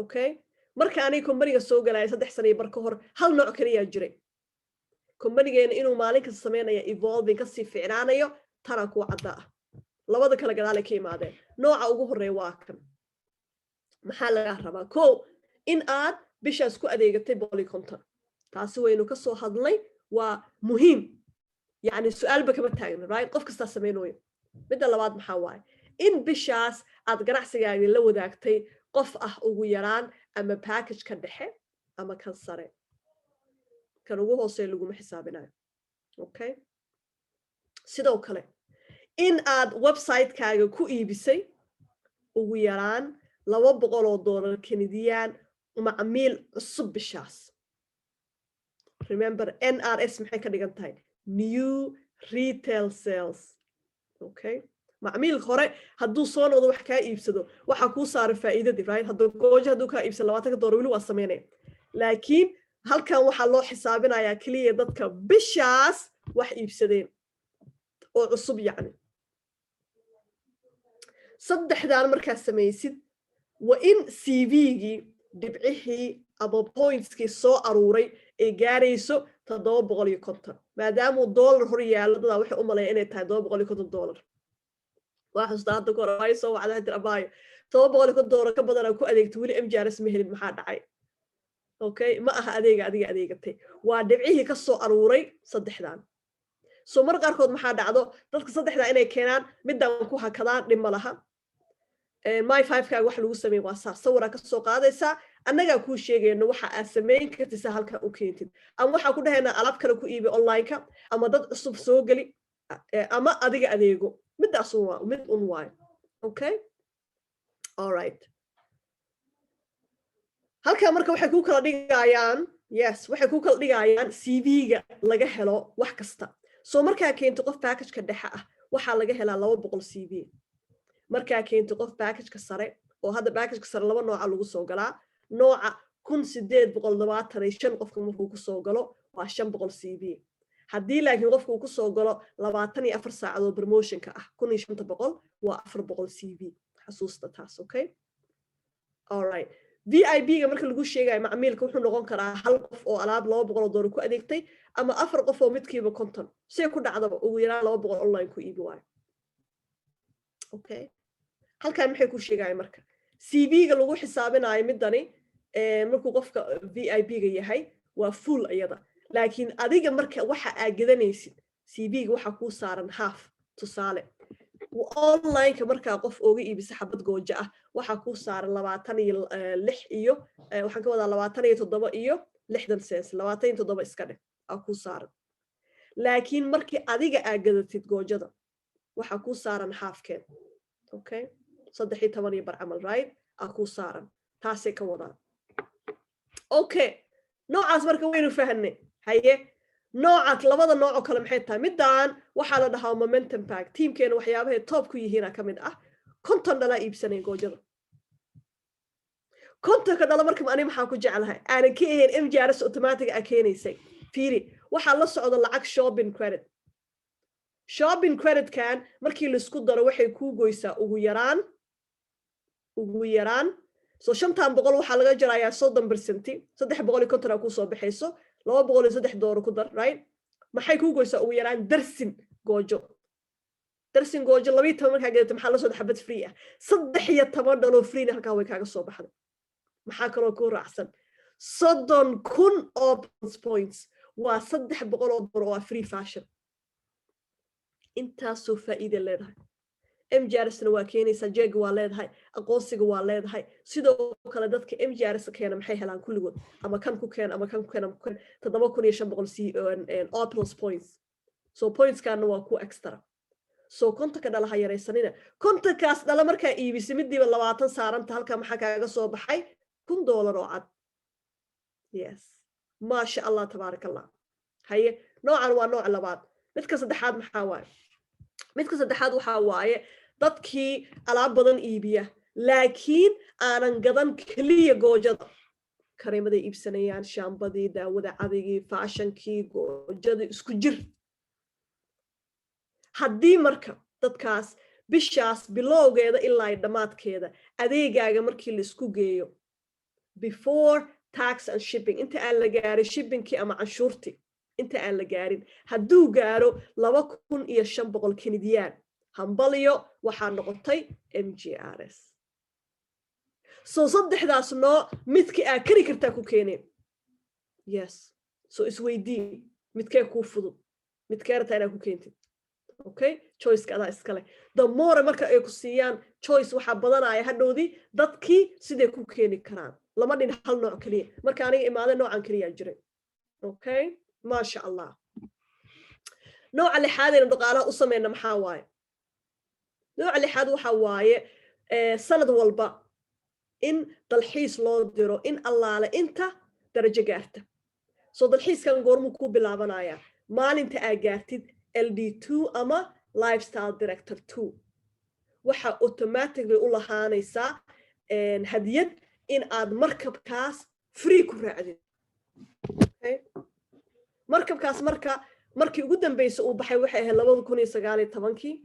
Speaker 1: okay marka aniga company-ga soo galay 3 sano bar ka hor hal nooc kaliya jiray company-geena inuu maalin kasta sameeyo evolving ka sii fiicnaanayo tana ku cadda labada kala gadaal ka imaadeen nooca ugu horeeya waa kan maxaa laga rabaa ko in aad bishaas ku adeegatay boqol taasi waynu ka soo hadlay waa muhiim yani su'aal ba kama taagna right qof kasta sameeynooyo midda labaad maxaa waaye in bishaas aad ganacsigaaga la wadaagtay qof ugu yaraan ama package ka dhexe ama kan sare kan ugu hooseeya lagu xisaabinayo okay sidoo kale in aad website-kaaga ku iibisay ugu yaraan $200 Canadian macmiil cusub bishaas remember NRS maxay ka dhigan tahay new retail sales okay macmiil hore hadduu soo noqdo wax ka iibsado waxa ku saaray faa'iidadii right hadduu ka iibsado $20 wali waa sameynay laakiin halkan waxa loo xisaabinayaa kaliya dadka bishaas wax iibsadeen oo cusub yani saddexdaan markaa samaysid waa in CV-gii dhibcihii ama points-kii soo aruuray ay gaarayso $750 maadaama dollar hor yaalo dad waxay u maleeyaan inay tahay $750 waa xustaa hadda kor ay soo wacdaa dir abaayo $750 ka badan ku adeegto wali MGRS ma helin maxaa dhacay okay ma aha adiga adeegatay waa dhibcihii ka soo aruuray saddexdaan soo mar qaarkood maxaa dhacdo dadka saddexdaa inay keenaan midaan ku hakadaan dhima laha my 5 wax lagu sameeyay waa sawira ka soo qaadaysa annaga ku sheegayno waxa aad sameyn kartid halka u keentid ama waxa ku dhahaynaa alaab kale ku iibi online-ka ama dad cusub soo gali ama adiga adeego midaas waa mid waay okay all right halka marka waxay ku kala dhigayaan yes waxay ku kala dhigayaan CV-ga laga helo wax kasta soo markaa keento qof package ka dhexe waxa laga helaa 200 CV markaa keento qof package ka sare oo hadda package sare laba nooca lagu soo galaa nooca 1825 qofka markuu ku soo galo waa 500 CV haddii laakiin qofka uu ku soo galo 24 saacadood promotionka ah 1500 waa 400 CV xasuusta taas okay all right VIP ga marka lagu sheegayo macmiilka wuxuu noqon karaa hal qof oo alaab $200 ku adeegtay ama 4 qof oo midkiiba 50 si ku dhacdaba ugu yaraan 200 online ku iibi waayo okay halkaan maxay ku sheegay marka CV ga lagu xisaabinayo midani markuu qofka VIP ga yahay waa full ayada laakiin adiga marka waxa aad gadanaysid CV ga waxa ku saaran half tusaale online ka marka qof ooga iibisa xabad gooja ah waxa ku saaran 26 iyo waxaan ka wadaa 27 iyo 60 cents 27 iska dhig ku saaran laakiin markii adiga aad gadatid goojada waxa ku saaran halfkeed okay 13 iyo bar amal right ku saaran taasay ka wadaan okay noocaas marka waynu fahanay haye noocaas labada nooc oo kale maxay tahay midaan waxa la dhahaa momentum pack teamkeena waxyaabaha top ku yihiin ka mid ah konton dhala iibsanay goojada konton ka dhala marka ani maxaa ku jeclahay aanan ka ahayn MJRS automatic ah keenaysay fiiri waxa la socdo lacag shopping credit kan markii la isku daro waxay ku goysaa ugu yaraan so 500 waxa laga jarayaa 30% 350 ku soo baxayso $203 ku dar right maxay ku goysaa ugu yaraan darsin goojo 12 markaa gadata maxaa la soo xabad free ah $13 free halka way kaaga soo baxday maxaa kaloo ku raacsan 30,000 oo points waa $300 oo free fashion inta soo faa'iido leedahay MJRS waa keenaysa jeeg waa leedahay aqoonsiga waa leedahay sidoo kale dadka MJRS keena maxay helaan kulligood ama kan ku keen ama kan ku keen 7500 all plus points so points kan waa ku extra so konta ka dhalaha yareysanina konta kaas dhala marka iibisi midiba 20 saaranta halka maxaa kaaga soo baxay $1 oo cad yes ma sha Allah tabarakallah haye noocan waa nooc labaad midka saddexaad maxaa waaye midka saddexaad waxa waaye dadkii alaab badan iibiya laakiin aanan gadan kaliya goojada kareemada iibsanayaan shaambadii daawada cadigii fashion-kii goojada isku jir haddii marka dadkaas bishaas bilowgeeda ilaa dhamaadkeeda adeegaaga markii la isku geeyo before tax and shipping inta aan la gaarin shippingkii ama canshuurtii inta aan la gaarin hadduu gaaro 2500 Canadian hambalyo waxaa noqotay MJRS so saddexdaas nooc midkii aad kari kartaa ku keeneen yes so isweydii midkee kuu fudud midkee rabtaa inaad ku keentid okay choice-ka adaa iskale the more marka ay ku siiyaan choice waxaa badanaya hadhowdii dadkii sidee ku keeni karaan lama dhin hal nooc kaliya marka aniga imaade noocan kaliya jiray okay ما شاء الله نوع اللي حادين دقالة أصمينا محاواي نوع اللي حاد وحواي سند والبا إن تلحيس لو ديرو إن الله على إنت درجة قارتة so تلحيس كان قرمو كوب بالعبنايا مال إنت أقارتد LD2 أما Lifestyle Director 2 وحا أوتوماتيك بيقول هانيسا هديد إن آد مركب كاس فري كراعدين okay markabkaas markii ugu dambeysay uu baxay waxay ahayd 2019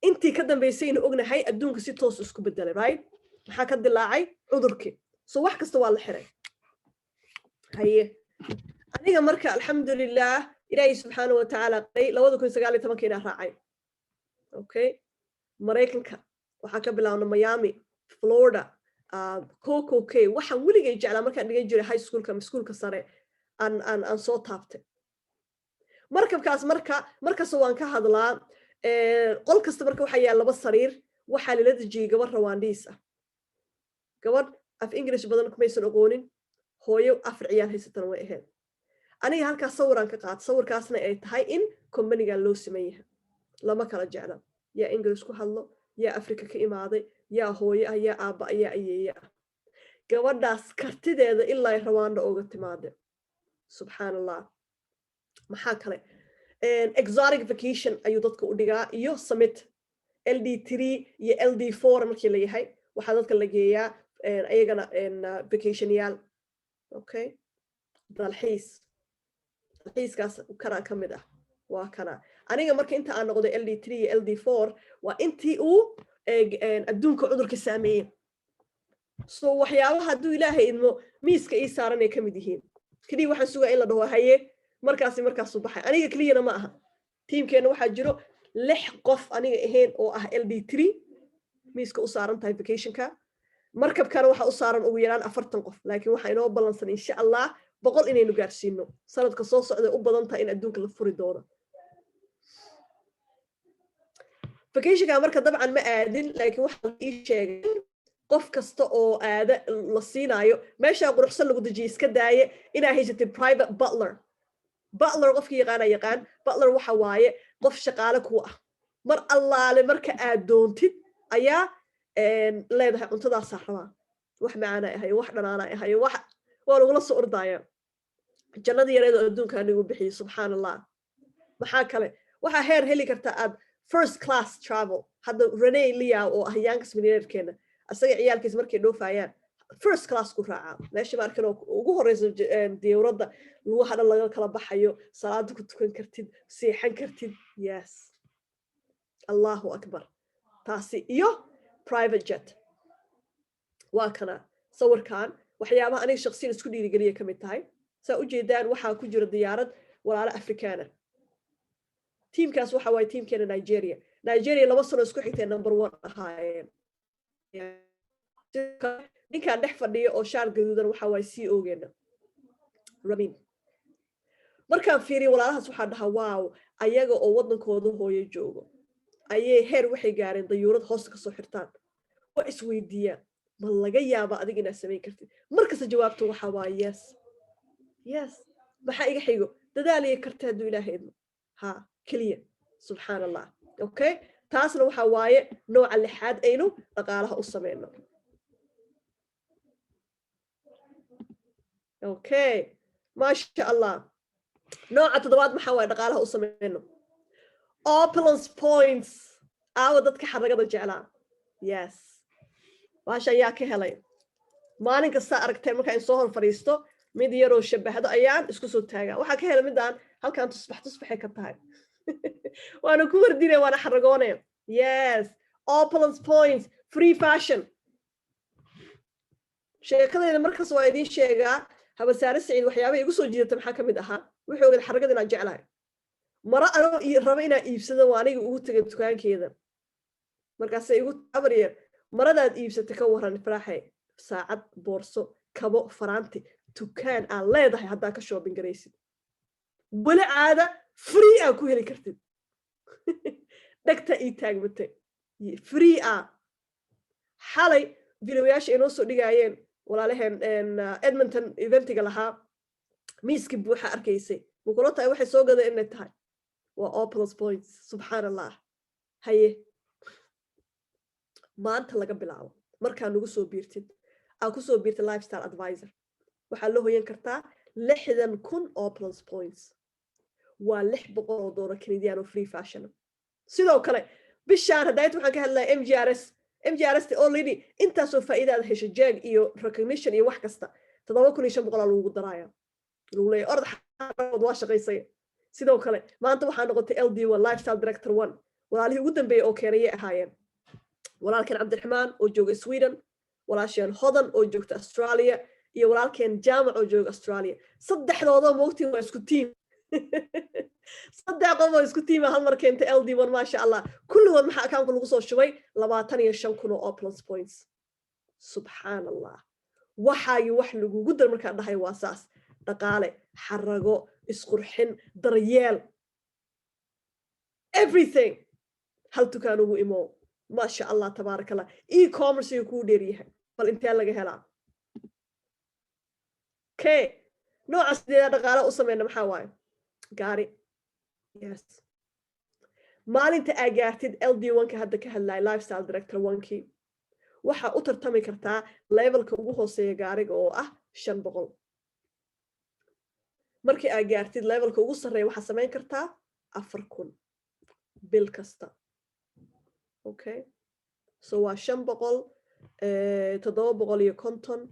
Speaker 1: intii ka dambeysay inuu ognahay adduunka si toos isku bedelay right maxaa ka dilaacay cudurkii so wax kasta waa la xiray haye aniga marka alxamdulillah ilaahay subxaanahu wa tacaala 2019 ina raacay okay mareykanka waxaa ka bilaabnay Miami Florida Coco Cay waxaan weligay jeclaa markaan dhigan jiray high schoolka sare aan soo taabtay markabkaas markaas waan ka hadlaa qol kasta marka waxa yaal laba sariir waxa la dejiyay gabar Rwandiis ah gabar af English badan kuma aysan aqoonin hooyo afar ciyaar haysatan way ahayd aniga halkaas sawiraan ka qaad sawirkaasna ay tahay in company-ga loo sameeyay lama kala jecla yaa English ku hadlo yaa Afrika ka imaaday yaa hooyo ah yaa aabba yaa ayeeya gabadhaas kartideeda ilaa Rwanda uga timaade subhanallah maxaa kale exotic vacation ayuu dadka u dhigaa iyo summit LD3 iyo LD4 markii la yahay waxaa dadka la geeyaa ayagana vacationyaal okay dalxiiskaas kana ka mid ah waa kana aniga marka inta aan noqday LD3 iyo LD4 waa intii uu adduunka cudurka saameeyay so waxyaabaha hadduu ilaahay idmo miiska ii saaran ay ka mid yihiin kaliya waxaan sugaa in la dhaho haye markaasuu baxay aniga keliyana ma aha tiimkeena waxaa jiro 6 qof aniga ahayn oo ah LD3 miiska u saaran tahay vacationka markabkana waxaa u saaran ugu yaraan 40 qof laakiin waxaa inoo ballansan insha allah 100 inaynu gaarsiino sanadka soo socda u badan tahay in adduunka la furi doono vacationka marka dabcan ma aadin laakiin waxaa ii sheegay qof kasta oo aada la siinaayo meesha quruxsan lagu dajiyo iska daaye inaa haysatid private butler qofkii yaqaan butler waxa waaye qof shaqaale ku ah mar allaale marka aad doontid ayaa leedahay cuntadaasaa rabaa wax macaana ahayo wax dhanaana ahayo wax waa lagula soo ordaya jannada yareedo adduunka anigu bixiyo subxaan allah maxaa kale waxaa heer heli kartaa aad first class travel hadda Rene Liao oo ah youngest millionairekeena asaga ciyaalkiisa markay dhoofayaan first class ku raaca meesha markan ugu horeysa diyaaradda lagu hadal laga kala baxayo salaad ku tukan kartid seexan kartid yes Allahu akbar taasi iyo private jet waa kana sawirkan waxyaabaha aniga shakhsiyan isku dhiirigeliya ka mid tahay saa u jeedaan waxaa ku jira diyaarad walaalo afrikaana tiimkaas waxa waaye tiimkeena Nigeria 2 sano isku xigtay number 1 ahaayeen ninkaan dhex fadhiyo oo shaar gaduudan waxa waaye CEO geena Ramin markaan fiiriyo walaalahaas waxaa dhahaa waaw ayaga oo wadankooda hooyo joogo ayay heer waxay gaareen dayuurad hoosta ka soo xirtaan waa isweydiiyaan ma laga yaaba adiga inaad samayn kartid markasta jawaabtu waxa waaye yes maxaa iga xigo dadaaliya kartaa hadduu ilaahay idmo ha keliya subxaan allah okay taasna waxa waaye nooca 6aad aynu dhaqaalaha u sameyno okay maasha allah nooca 7aad maxaa waaye dhaqaalaha u sameyno opulence points aawa dadka xaragada jeclaa yes baasha ayaa ka helay maalin kasta aragteen marka in soo hor fadhiisto mid yaroo shabahdo ayaan isku soo taagaa waxaa ka helay midaan halkaan tusbaxay ka tahay waana ku wardinay waana xaragoonay yes opulence points free fashion sheekadayda markaas waa idiin sheegaa habasaare Saciid waxyaabaha igu soo jiidata maxaa ka mid ahaa wuxuu ogaaday xaragada inaan jeclahay mara anoo raba inaan iibsado waa aniga ugu tagay dukaankeeda markaasay igu tabariyeen maradaad iibsatay ka waran faraaxay saacad boorso kabo faraanti dukaan aan leedahay haddaa ka shopping garaysid wala caada free aan ku heli kartid dhagta ii taagmatay free xalay videoyaasha inoo soo dhigaayeen walaalaheen Edmonton eventiga lahaa miiski buuxa arkaysay muqolo tahay waxay soo gadeen inay tahay waa opulence points subxaan allah haye maanta laga bilaabo markaa nagu soo biirtid aan ku soo biirtay lifestyle advisor waxaa loo hoyan kartaa 60,000 opulence points waa $600 Canadian oo free fashion sidoo kale bishaan hadda waxaan ka hadlay MGRS already intaasoo faa'iidaad hesho jag iyo recognition iyo wax kasta 7,500 lagu daraaya lagu leeyahay orod waa shaqaysay sidoo kale maanta waxaan noqotay LD1 lifestyle director 1 walaalihii ugu dambeeyay oo keenayay ahaayeen walaalkeen Cabdiraxmaan oo jooga Sweden walaasheen Hodan oo joogta Australia iyo walaalkeen Jaamac oo jooga Australia saddexdooda moogtiin waa isku team saddex qof oo isku tiima hal mar keentay LD1 ma sha Allah kulligood maxaa account lagu soo shubay 25,000 oo opulence points subhanallah waxaagi wax lagu dar marka dhahay waa saas dhaqaale xarago isqurxin daryeel everything hal dukaan ugu imo ma sha Allah tabarakallah e-commerce ku dheeriyahay bal intee laga helaa okay nooca sidee dhaqaale u sameeyna maxaa waaye gaari yes maalinta aad gaartid LD1 ka hadda ka hadlay lifestyle director 1kii waxa u tartami kartaa levelka ugu hooseeya gaariga oo ah 500 markii aad gaartid levelka ugu sareeya waxa sameyn kartaa 4,000 bil kasta okay so waa 500 750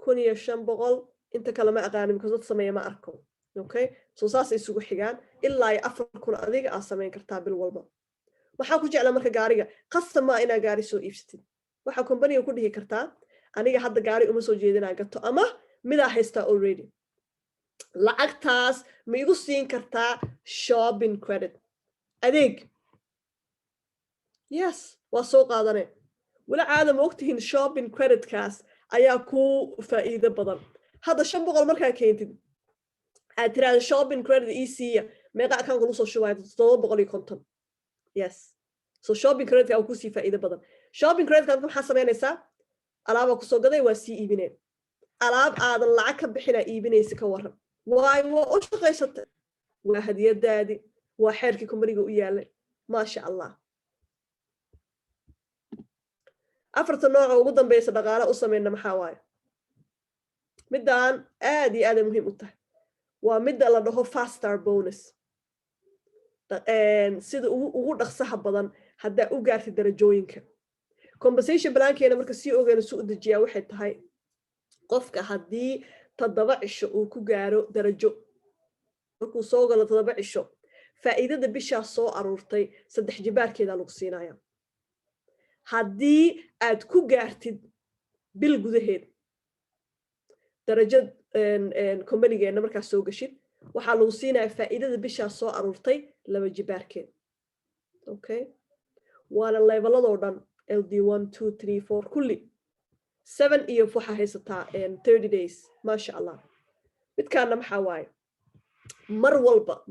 Speaker 1: 1500 inta kale ma aqaanin because dad sameeya ma arko okay so saas isugu xigaan ilaa 4,000 adiga aad sameyn kartaa bil walba waxaa ku jecla marka gaariga qasab ma inaa gaari soo iibsatid waxaa company-ga ku dhihi kartaa aniga hadda gaari uma soo jeedinaa gato ama midaa haystaa already lacagtaas ma igu siin kartaa shopping credit adeeg yes waa soo qaadane wala caada ma ogtihiin shopping creditkaas ayaa ku faa'iido badan hadda 500 markaa keentid aad tiraahdo shopping credit ECA meeqa account lagu soo shubayo 750 yes so shopping credit aa ku sii faa'iido badan shopping credit ka maxaa sameynaysaa alaaba ku soo gaday waa sii iibineen alaab aadan lacag ka bixina iibinaysa ka waran waay waa u shaqaysatay waa hadiyadaadi waa xeerkii company-ga u yaalay maasha Allah afarta nooc ugu dambaysa dhaqaale u sameeyna maxaa waaye midaan aad iyo aad muhiim u tahay waa mid la dhaho faster bonus sida ugu dhaqsaha badan hadda u gaartay darajooyinka compensation plan-keena marka si ogeena soo dejiyaa waxay tahay qofka haddii 7 cisho uu ku gaaro darajo markuu soo galo 7 cisho faa'iidada bisha soo aruurtay 3 jibaarkeeda lagu siinayaa haddii aad ku gaartid bil gudaheed darajad company-geena markaa soo gashid waxaa lagu siinayaa faa'iidada bisha soo aruurtay 2 jibaarkeed okay waana leveladoo dhan LD1 2 3 4 kulli 7 iyo waxa haysataa 30 days maasha Allah midkaana maxaa waaye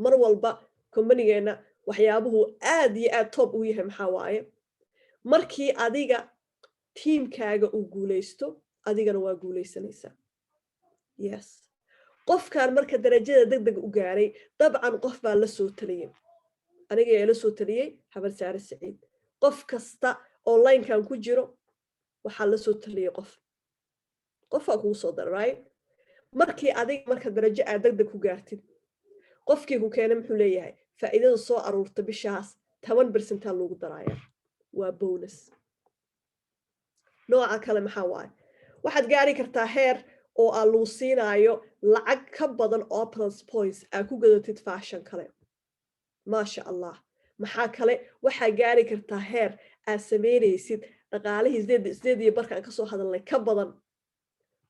Speaker 1: mar walba company-geena waxyaabuhu aad iyo aad top u yahay maxaa waaye markii adiga teamkaaga uu guuleysto adigana waa guuleysanaysaa yes qofkan marka darajada degdeg u gaaray dabcan qof baa la soo taliyay aniga ayaa la soo taliyay Habar Saare Saciid qof kasta online kan ku jiro waxaa la soo taliyay qof ku soo daray markii adiga marka darajo aad degdeg ku gaartid qofkii ku keenay muxuu leeyahay faa'iidada soo aruurta bishaas 10% lagu darayaa waa bonus nooca kale maxaa waaye waxaad gaari kartaa heer oo aad loo siinayo lacag ka badan oo plus points aad ku gadatid fashion kale maasha Allah maxaa kale waxaa gaari kartaa heer aad sameynaysid dhaqaalihii 8 barka aan ka soo hadalnay ka badan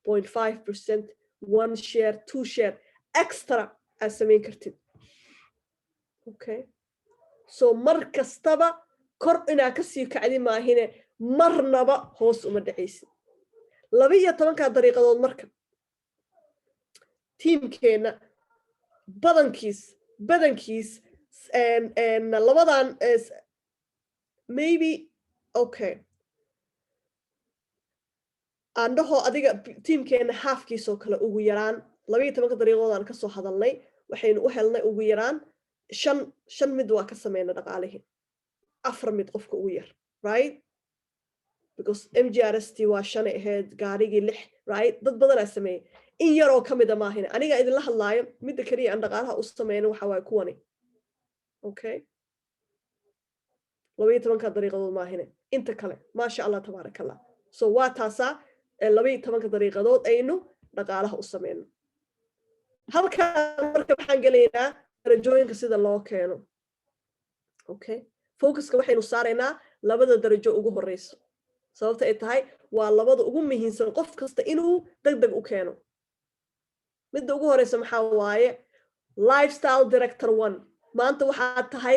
Speaker 1: 0.5% 1 share 2 share extra aad sameyn kartid okay so mar kastaba kor inaa ka sii kacdi maahine marnaba hoos uma dhacaysid 12 dariiqadood marka teamkeena badankiis labadan maybe okay andaho adiga teamkeena halfkiisoo kale ugu yaraan 12 dariiqadood aan ka soo hadalnay waxaynu u helnay ugu yaraan 5 mid waa ka sameeyna dhaqaalihii 4 mid qofka ugu yar right because MGRST waa 5 ahead gaarigii 6 right dad badan ay sameeyay in yar oo kamid ma ahina aniga idin la hadlaayo mid kaliya aan dhaqaalaha u sameeyno waxa way kuwani okay 12 dariiqadood ma ahina inta kale ma sha Allah tabarakallah so waa taasa 12 dariiqadood aynu dhaqaalaha u sameeyno halkaan marka waxaan galeynaa darajooyinka sida loo keeno okay focuska waxaynu saaraynaa labada darajo ugu horeyso sababta ay tahay waa labada ugu muhiimsan qof kasta inuu degdeg u keeno midda ugu horeysa maxaa waaye lifestyle director 1 maanta waxaa tahay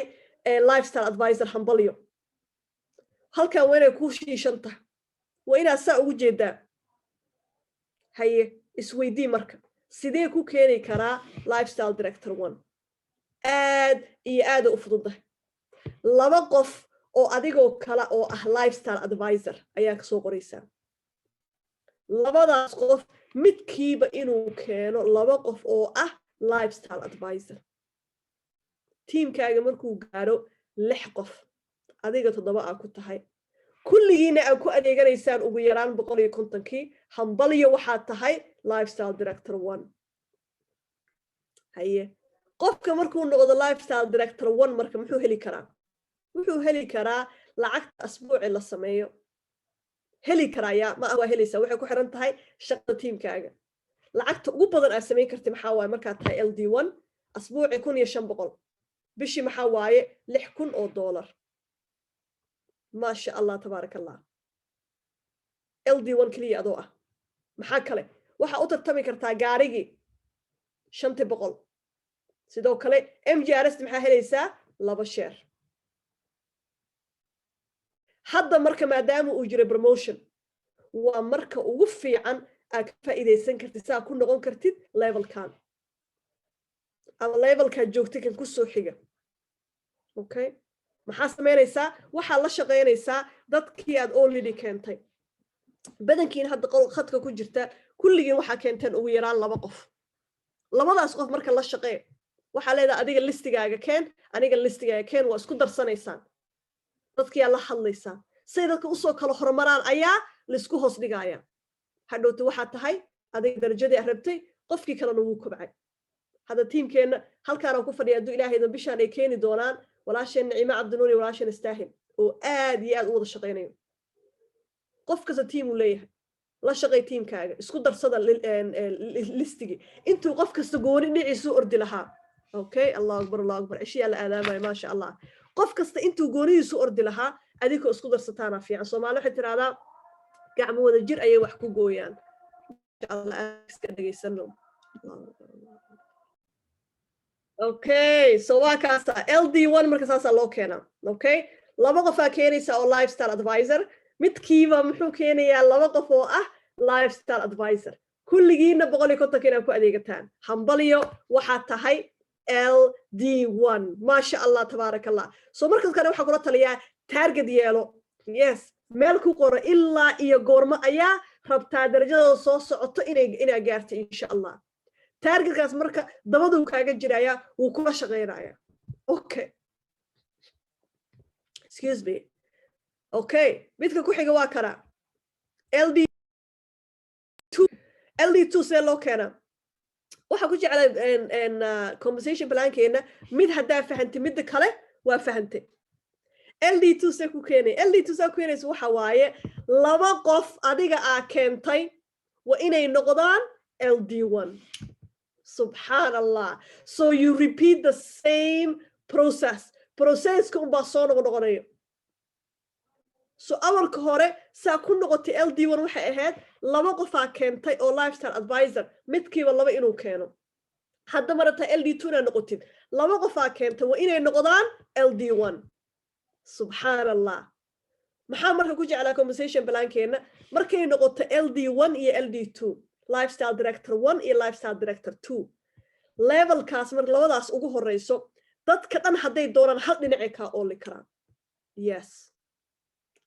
Speaker 1: lifestyle advisor hambalyo halkan waa inay ku shiishanta waa inaad saa ugu jeedaa haye isweydii marka sidee ku keeni karaa lifestyle director 1 aad iyo aad u fududahay 2 qof oo adigoo kala oo ah lifestyle advisor ayaa ka soo qoraysaa labadaas qof midkiiba inuu keeno 2 qof oo ah lifestyle advisor teamkaaga markuu gaaro 6 qof adiga 7 aa ku tahay kulligiina aad ku adeeganaysaan ugu yaraan 150kii hambalyo waxaa tahay lifestyle director 1 haye qofka markuu noqdo lifestyle director 1 marka muxuu heli karaa lacagta asbuuci la sameeyo heli karaya ma aha waa helaysaa waxay ku xiran tahay shaqada tiimkaaga lacagta ugu badan aad samayn kartay maxaa waaye markaad tahay LD1 asbuuci 1500 bishii maxaa waaye $6,000 maasha allah tabaaraka allah LD1 kaliya adoo ah maxaa kale waxa u tartami kartaa gaarigii 500 sidoo kale MGRS maxaa helaysaa 2 share hadda marka maadaama uu jiro promotion waa marka ugu fiican aad ka faa'iideysan kartid saa ku noqon kartid levelkan ama levelka joogtay kan ku soo xiga okay maxaa sameynaysaa waxaa la shaqeynaysaa dadkii aad already keentay badankiin hadda khadka ku jirta kulligiin waxaa keenteen ugu yaraan 2 qof labadaas qof marka la shaqee waxaa leedahay adiga listigaaga keen aniga listigaaga keen waa isku darsanaysaan dadkii la hadlaysaa say dadka u soo kala hormaraan ayaa la isku hoos dhigaya hadhowtu waxa tahay adiga darajadii aad rabtay qofkii kalena wuu kobcay hada tiimkeena halkaan aan ku fadhiyo aduu ilaahayda bishaan ay keeni doonaan walaasheen Naciima Cabdinuuri walaasheen Istaahil oo aad iyo aad u wada shaqeynayo qof kasta tiim uu leeyahay la shaqay tiimkaaga isku darsada listigi intuu qof kasta gooni dhiciisu ordi lahaa okay Allahu akbar ashiya la aadaamay ma sha Allah qof kasta intuu goonidiisu ordi lahaa adiko isku darsataana fiican Soomaali waxay tiraahdaa gacmo wada jir ayay wax ku gooyaan insha Allah iska dhageysano okay so waa kaasa LD1 marka saasa loo keenaa okay 2 qof aa keenaysa oo lifestyle advisor midkiiba muxuu keenayaa 2 qof oo ah lifestyle advisor kulligiina 150 inaa ku adeegataan hambaliyo waxa tahay LD1 ma sha Allah tabarakallah so markaas kana waxa kula taliyaa target yeelo yes meel ku qoro ilaa iyo goorma ayaa rabtaa darajada soo socoto inay gaarto insha Allah targetkaas marka dabadu kaaga jiraya wuu kula shaqeynaya okay excuse me okay midka ku xiga waa kana LD2 see loo keena waxa ku jeclay conversation plankeena mid hadaa fahantay mid kale waa fahantay LD2 see ku keenay LD2 saa ku keenayso waxa waaye 2 qof adiga aa keentay waa inay noqdaan LD1 subhanallah so you repeat the same process ka baa soo noqonayo so awalka hore saa ku noqotay LD1 waxay ahayd 2 qof aa keentay oo lifestyle advisor midkiiba 2 inuu keeno hadda marata LD2 na noqotid 2 qof aa keentay waa inay noqdaan LD1 subhanallah maxaa marka ku jeclaa conversation plankeena markay noqoto LD1 iyo LD2 lifestyle director 1 iyo lifestyle director 2 levelkaas mar labadaas ugu horeyso dadka dhan haday doonaan hal dhinac ka ooli karaan yes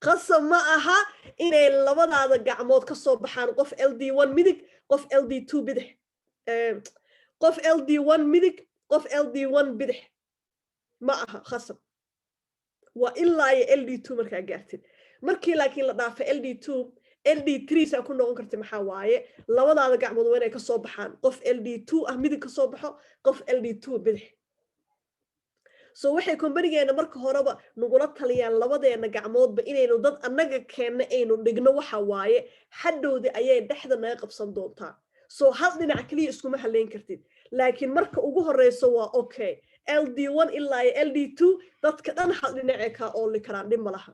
Speaker 1: qasam ma aha inay labadaada gacmood ka soo baxaan qof LD1 midig qof LD2 bidix qof LD1 midig qof LD1 bidix ma aha qasam waa ilaa iyo LD2 markaa gaartid markii laakiin la dhaafo LD2 LD3 saa ku noqon kartay maxaa waaye labadaada gacmood waa inay ka soo baxaan qof LD2 ah midig ka soo baxo qof LD2 bidix so waxay company-geena marka horeba nagula taliyaan labadeena gacmoodba inaynu dad annaga keenna aynu dhigno waxa waaye hadhowdi ayay dhexda naga qabsan doontaa so hal dhinac kaliya iskuma haleyn kartid laakiin marka ugu horeyso waa okay LD1 ilaa iyo LD2 dadka dhan hal dhinac ka ooli karaan dhib malaha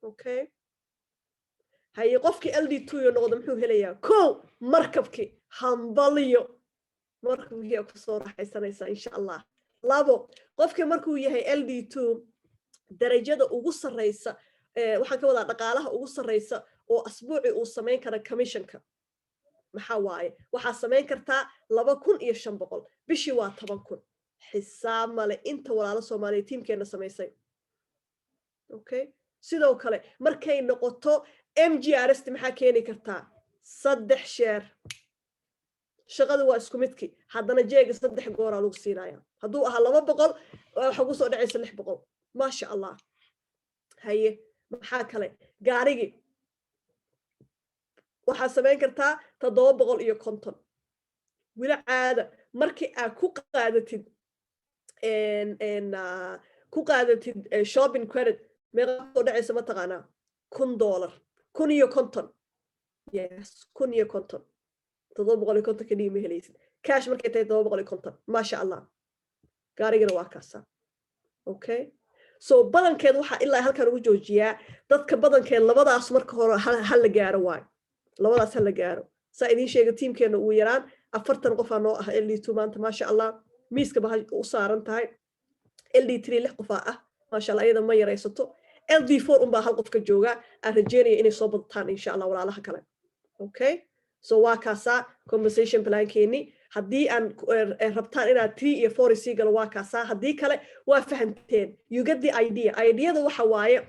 Speaker 1: okay haye qofkii LD2 iyo noqdo muxuu helayaa markabkii hambaliyo markabkii ku soo raaxaysanaysa insha Allah labo qofkii markuu yahay LD2 darajada ugu sareysa waxaan ka wadaa dhaqaalaha ugu sareysa oo asbuuci uu sameyn kara commissionka maxaa waaye waxa sameyn kartaa 2500 bishii waa 10000 xisaab male inta walaalo Soomaaliyeed tiimkeena sameysay okay sidoo kale markay noqoto MGRS maxaa keeni kartaa 3 share shaqadu waa isku midkii haddana jeega 3 goor lagu siinaya hadduu aha 200 waxa ku soo dhacaysa 600 ma sha Allah haye maxaa kale gaarigi waxa sameyn kartaa 750 wila caada markii aad ku qaadatid ku qaadatid shopping credit meeqa soo dhacaysa ma taqaanaa $1,000 kun iyo konton yes kun iyo konton 750 kaliya ma helaysid cash markay tahay 750 maasha allah gaarigana waa kaasa okay so badankeed waxa ilaa halkan ugu joojiyaa dadka badankeed labadaas marka hore hal la gaaro waay labadaas hal la gaaro saa idin sheega teamkeena ugu yaraan 40 qof noo ah LD2 maanta maasha allah miiska baa u saaran tahay LD3 6 qof ah maasha allah iyada ma yaraysato LD4 un baa hal qof ka jooga aan rajeynaya inay soo badtaan insha allah walaalaha kale okay so waa kaasa conversation plan keeni haddii aan rabtaan inaad 3 iyo 4 sii galo waa kaasa haddii kale waa fahamteen you get the idea waxa waaye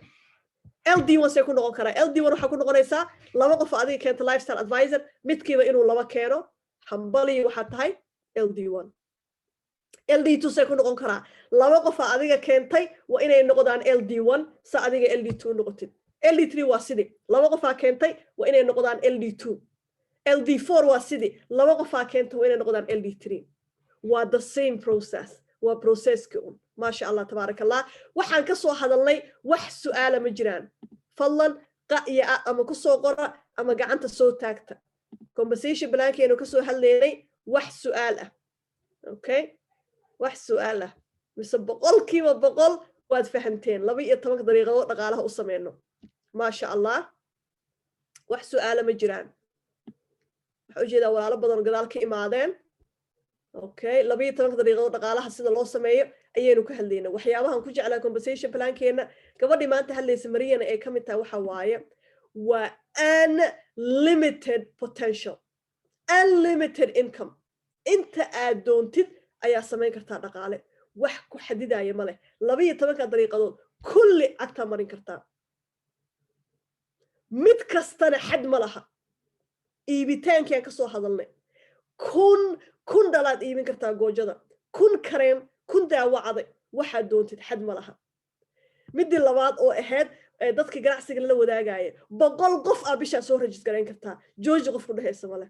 Speaker 1: LD1 say ku noqon karaa LD1 waxa ku noqonaysaa laba qof adiga keenta lifestyle advisor midkiiba inuu laba keeno hambali waxa tahay LD1 LD2 say ku noqon karaa laba qof adiga keentay waa inay noqdaan LD1 sa adiga LD2 noqotid LD3 waa sidii laba qof keentay waa inay noqdaan LD2 LD4 waa sidii laba qof keentay waa inay noqdaan LD3 waa the same process waa processka maasha allah tabarakallah waxaan ka soo hadalnay wax su'aala ma jiraan fadlan qa'iya ama ku soo qora ama gacanta soo taagta conversation balaankeenu ka soo hadleynay wax su'aal ah okay wax su'aal ah mise 100% waad fahanteen 12 daqiiqado dhaqaalaha u sameeyno maasha allah wax su'aala ma jiraan waxa ujeedaa walaalo badan gadaal ka imaadeen okay 12 daqiiqado dhaqaalaha sida loo sameeyo ayaynu ka hadlaynaa waxyaabahan ku jeclaa conversation plankeena gabadhii maanta hadlaysa Mariyana ee ka mid tahay waxa waaye waa unlimited potential unlimited income inta aad doontid ayaa samayn kartaa dhaqaale wax ku xadidaya ma leh 12 daqiiqadood kulli agta marin kartaa mid kastana xad ma laha iibitaankii ka soo hadalnay kun dalaad iibin kartaa goojada kun kareem kun daawacada waxa doontid xad ma laha midii labaad oo ahayd dadka ganacsiga la wadaagaya 100 qof bisha soo register gareyn kartaa jooji qof ku dhaxaysa male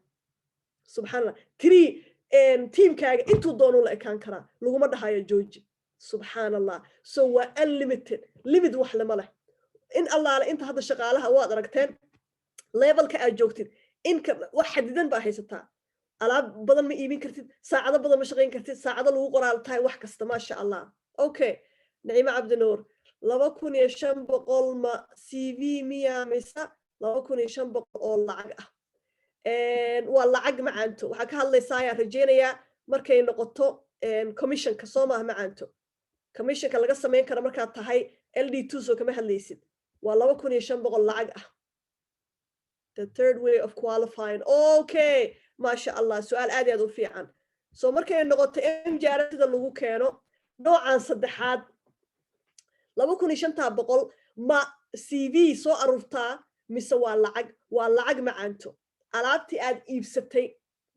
Speaker 1: subhanallah 3 teamkaaga intuu doono la ekaan karaa laguma dhahayo jooji subhanallah so waa unlimited limit wax lama leh in allaala inta hadda shaqaalaha waad aragteen levelka aad joogtid inka wax xadidan baa haysataa alaab badan ma iibin kartid saacado badan ma shaqeyn kartid saacado lagu qoraal tahay wax kasta ma sha Allah okay Naima Abdinuur 2500 ma CV miya mise 2500 oo lacag ah waa lacag macaanto waxa ka hadlaysaa ayaa rajeynaya markay noqoto commissionka soo maaha macaanto commissionka laga sameyn karo marka tahay LD2 soo kama hadlaysid waa 2500 lacag ah the third way of qualifying okay ma sha Allah su'aal aad u fiican soo markay noqoto MJRada lagu keeno noocan saddexaad 2500 ma CV soo arurtaa mise waa lacag macaanto alaabtii aad iibsatay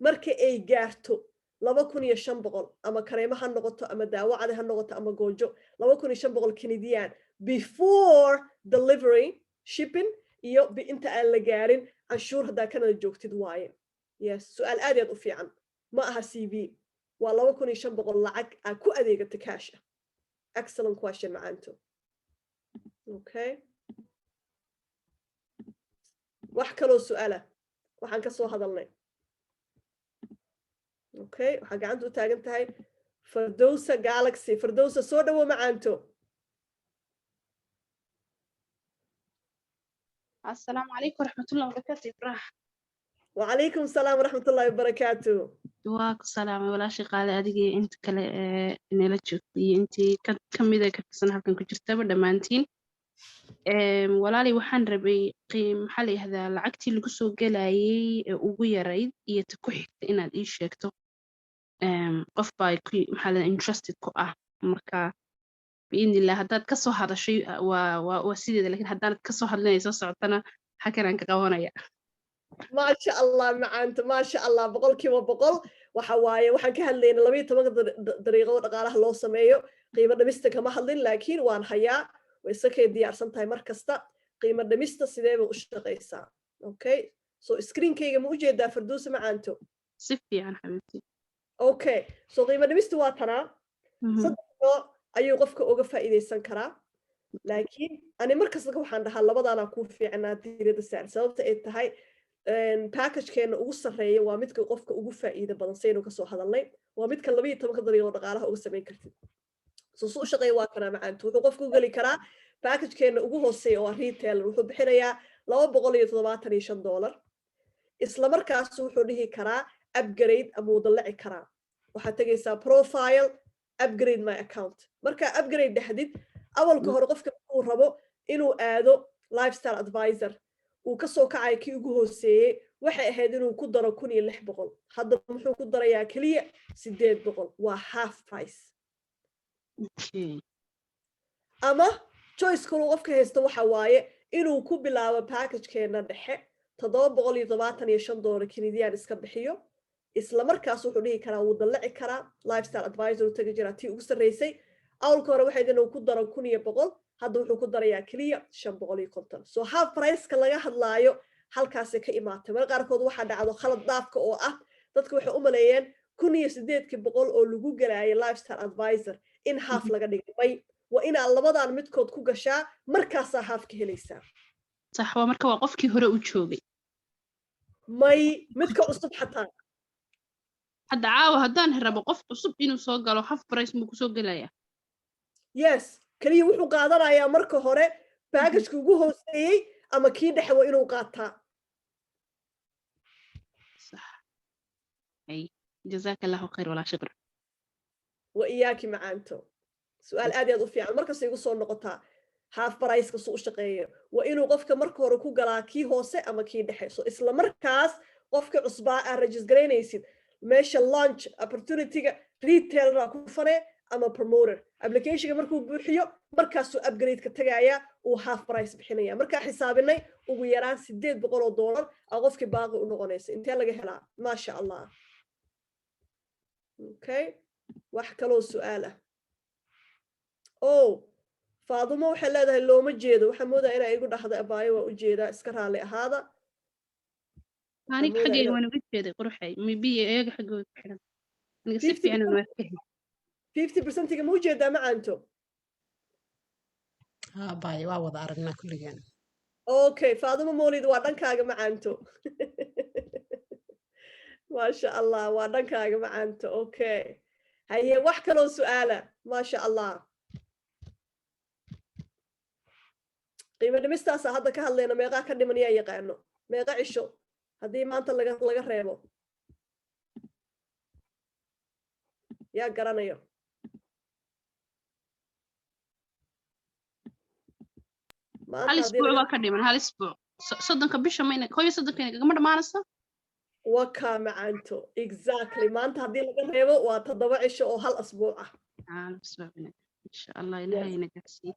Speaker 1: marka ay gaarto 2500 ama kareemaha noqoto ama daawacada ha noqoto ama goojo 2500 Canadian before delivery shipping iyo inta aan la gaarin anshuur hadaa Canada joogtid waaye yes su'aal aad u fiican ma aha CV waa 2500 lacag aad ku adeegata cash excellent question macaanto okay wax kaloo su'aala waxaan ka soo hadalnay okay waxa gacanta u taagan tahay Firdawsa Galaxy Firdawsa soo dhawo macaanto
Speaker 2: السلام عليكم ورحمة الله وبركاته إبراهيم.
Speaker 1: وعليكم السلام ورحمة الله وبركاته.
Speaker 2: واك السلام ولا شيء قال أديكي أنت كلا إن لا تشوفي أنت كم إذا كنت halkan ku jirta dhamaantiin walaali waxaan rabay qiim xalay hada lacagtii lagu soo galayay ugu yarayd iyo ta ku xigta inaad ii sheegto qof baa ku maxaa interested ku ah marka بإذن الله هداد كسو هذا الشيء وسيدة لكن هداد كسو هذا اللي يسوع تنا حكينا عنك قوانا
Speaker 1: ما شاء الله معانت ما شاء الله بقول كيما بقول وحوايا وحن كهلين لبي تمام طريقة قالها الله سمايو قيمة دمستك ما هلين لكن وان حياة ويسكي ديار سنتاي مركزتا قيمة دمستا سيدة واشتغيسا أوكي سو سكرين كيجا موجودة فردوس معانتو
Speaker 2: سفي عن حبيبتي
Speaker 1: أوكي سو قيمة دمستا واتنا صدقوا ayuu qofka uga faa'iideysan karaa laakiin ani markasta waxaan dhahaa labadaana ku fiicnaa diirada saar sababta ay tahay package-keena ugu sarreeya waa midka qofka ugu faa'iido badan saynu kasoo hadalnay waa midka 12 daqiiqo dhaqaalaha uga samayn kartid soo shaqeey waa kana macaantu wuxuu qofku u geli karaa package-keena ugu hooseeya oo retailer wuxuu bixinayaa $275 isla markaas wuxuu dhihi karaa upgrade ama uu dalaci karaa waxaad tagaysaa profile upgrade my account marka upgrade dhahdid awalka hore qofka uu rabo inuu aado lifestyle advisor uu ka soo kacay kii ugu hooseeyay waxay ahayd inuu ku daro 1600 hadda muxuu ku darayaa kaliya 800 waa half price ama choice kale qofka haysto waxa waaye inuu ku bilaabo package-keena dhexe $775 Canadian iska bixiyo isla markaas wuxuu dhihi karaa wuu dalaci karaa lifestyle advisor uu tagi jiraa tii ugu sarreysay awalka hore waxay inuu ku daro 1100 hadda wuxuu ku darayaa kaliya 550 so half price-ka laga hadlaayo halkaas ka imaatay mar qaarkood waxa dhacdo khalad dhaafka oo ah dadku waxay u maleeyeen 1800 oo lagu galaayo lifestyle advisor in half laga dhigay waa in labadan midkood ku gashaa markaas half ka helaysaa
Speaker 2: صح ومركا وقفكي هره u joogay
Speaker 1: may midka cusub xataa
Speaker 2: hadda caawa hadaan rabo qof cusub inuu soo galo half price mu ku soo galaya
Speaker 1: yes kaliya wuxuu qaadanayaa marka hore package-ka ugu hooseeyay ama kii dhexe waa inuu qaataa
Speaker 2: صح ay جزاك الله خير ولا شكر
Speaker 1: wa iyaaki macaanto su'aal aad u fiican markaas igu soo noqotaa half price ka soo shaqeeyo waa inuu qofka marka hore ku galaa kii hoose ama kii dhexe so isla markaas qofka cusbaa aad register meesha launch opportunity-ga retailer ku fare ama promoter application-ga markuu buuxiyo markaas uu upgrade ka tagaya uu half price bixinaya marka xisaabinay ugu yaraan $800 oo qofka baaqi u noqonaysa intee laga helaa ma sha Allah okay wax kale oo su'aal ah oh Faadumo waxay leedahay looma jeedo waxa moodaa inay igu dhaxdo abaayo waa u jeedaa iska raali ahaada
Speaker 2: ani xagee waan uga jeeday quruxay mibiye eega xagooda ku xiran aniga si fiican ma fahmin
Speaker 1: 50% ma u jeedaa macaanto
Speaker 3: baayo waa wada aragnaa kulligan
Speaker 1: okay Faadumo Mawlid waa dhankaaga macaanto ma sha Allah waa dhankaaga macaanto okay haye wax kale oo su'aala ma sha Allah qiimo dhimistaas hadda ka hadlayna meeqa ka dhiman yaa yaqaano meeqa cisho hadii maanta laga reebo yaa garanayo
Speaker 2: hal isbuuc waa ka dhiman hal isbuuc soddonka bisha mayna kooyo soddonka gama dhamaanayso
Speaker 1: waka macaanto exactly maanta hadii laga reebo waa 7 cisho oo hal asbuuc ah
Speaker 2: insha Allah ilaahay nagarsiin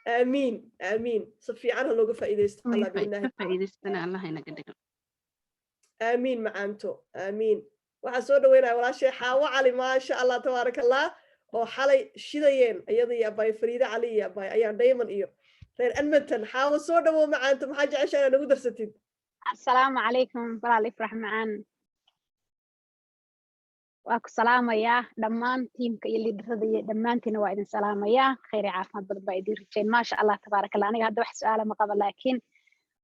Speaker 1: آمين آمين صفي عنها لو فائدة الله بالله
Speaker 2: فائدة الله ينقدك
Speaker 1: آمين معانتو آمين وحسود وينا ولا شيء حاوى علي ما شاء الله تبارك الله وحالي شديين أيضا يا باي فريدة علي يا باي أيام دايما إيو غير أنمتن حاوى صودا ومعانتم حاجة عشان نقدر ستين
Speaker 4: السلام عليكم بلا الإفرح معان واكو سلامة يا دمان تيمك يلي درضي دمانتنا وايدن سلامة يا خير عافمad badan baa idin rajeen ma sha Allah tabaaraka Allah aniga hadda wax su'aal ma qaba laakiin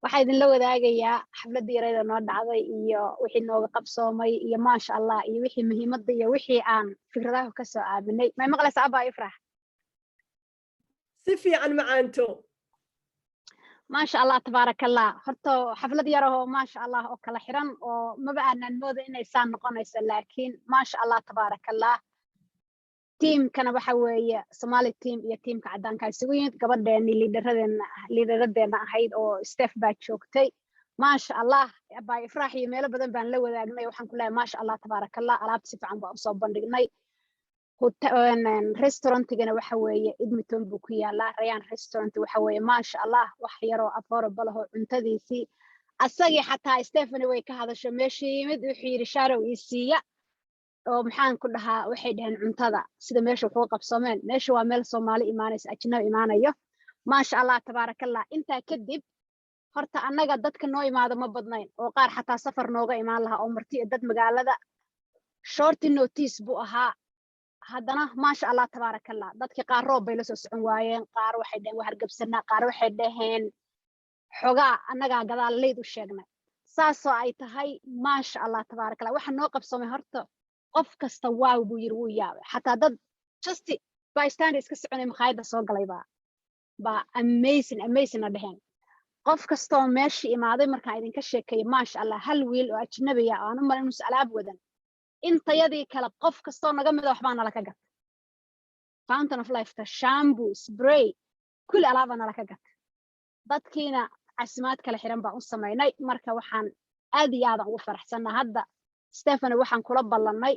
Speaker 4: waxa idin la wadaagayaa xafladii yareeda noo dhacday iyo wixii nooga qabsoomay iyo ma sha Allah iyo wixii muhiimada iyo wixii aan fikradaha ka soo aabinay ma maqlaysaa abaa ifrah
Speaker 1: si fiican macaanto
Speaker 4: ما شاء الله تبارك الله horta xaflad yar oo ما شاء الله oo kala xiran oo maba aanan moodo inay saan noqonayso laakiin ما شاء الله تبارك الله team kana waxa weeye Somali team iyo teamka cadaanka isugu yimid gabadheeni liidaradeena ahayd oo Steph baa joogtay ما شاء الله abaa ifraax iyo meelo badan baan la wadaagnay waxaan ku leeyahay ما شاء الله تبارك الله alaabta si fiican baan u soo bandhignay restaurant-gana waxa weeye Edmonton buu ku yaalaa Rayaan restaurant waxa weeye ما شاء الله wax yar oo affordable ah cuntadiisii asagii xataa Stephanie way ka hadashay meeshii yimid wuxuu yiri sharow ii siiya oo maxaan ku dhahaa waxay dhaheen cuntada sida meesha wuxuu qabsoomeen meesha waa meel Soomaali imaanaysa ajnabi imaanayo ما شاء الله تبارك الله inta kadib horta annaga dadka noo imaado ma badnayn oo qaar xataa safar nooga imaan lahaa oo marti dad magaalada short notice buu ahaa haddana maasha allah tabaarakallah dadkii qaar roob bay la soo socon waayeen qaar waxay dhaheen waa hargabsanaa qaar waxay dhaheen xogaa annagaa gadaal leyd u sheegnay saasoo ay tahay maasha allah tabaarakallah waxa noo qabsoomay horta qof kasta waaw buu yiri wuu yaabay xataa dad just bystander iska soconay makhaayadda soo galay baa amazing na dhaheen qof kastoo meeshii imaaday markaan idinka sheekeeyay maasha allah hal wiil oo ajnabi ah aan u malayn inuu alaab wadan intayadii kale qof kastoo naga mid ah waxbaa nala ka gatay fountain of life ta shampoo spray kulli alaabaa nala ka gatay dadkiina casimaad kala xiran baan u samaynay marka waxaan aad iyo aad ugu faraxsanaa hadda Stephanie waxaan kula ballannay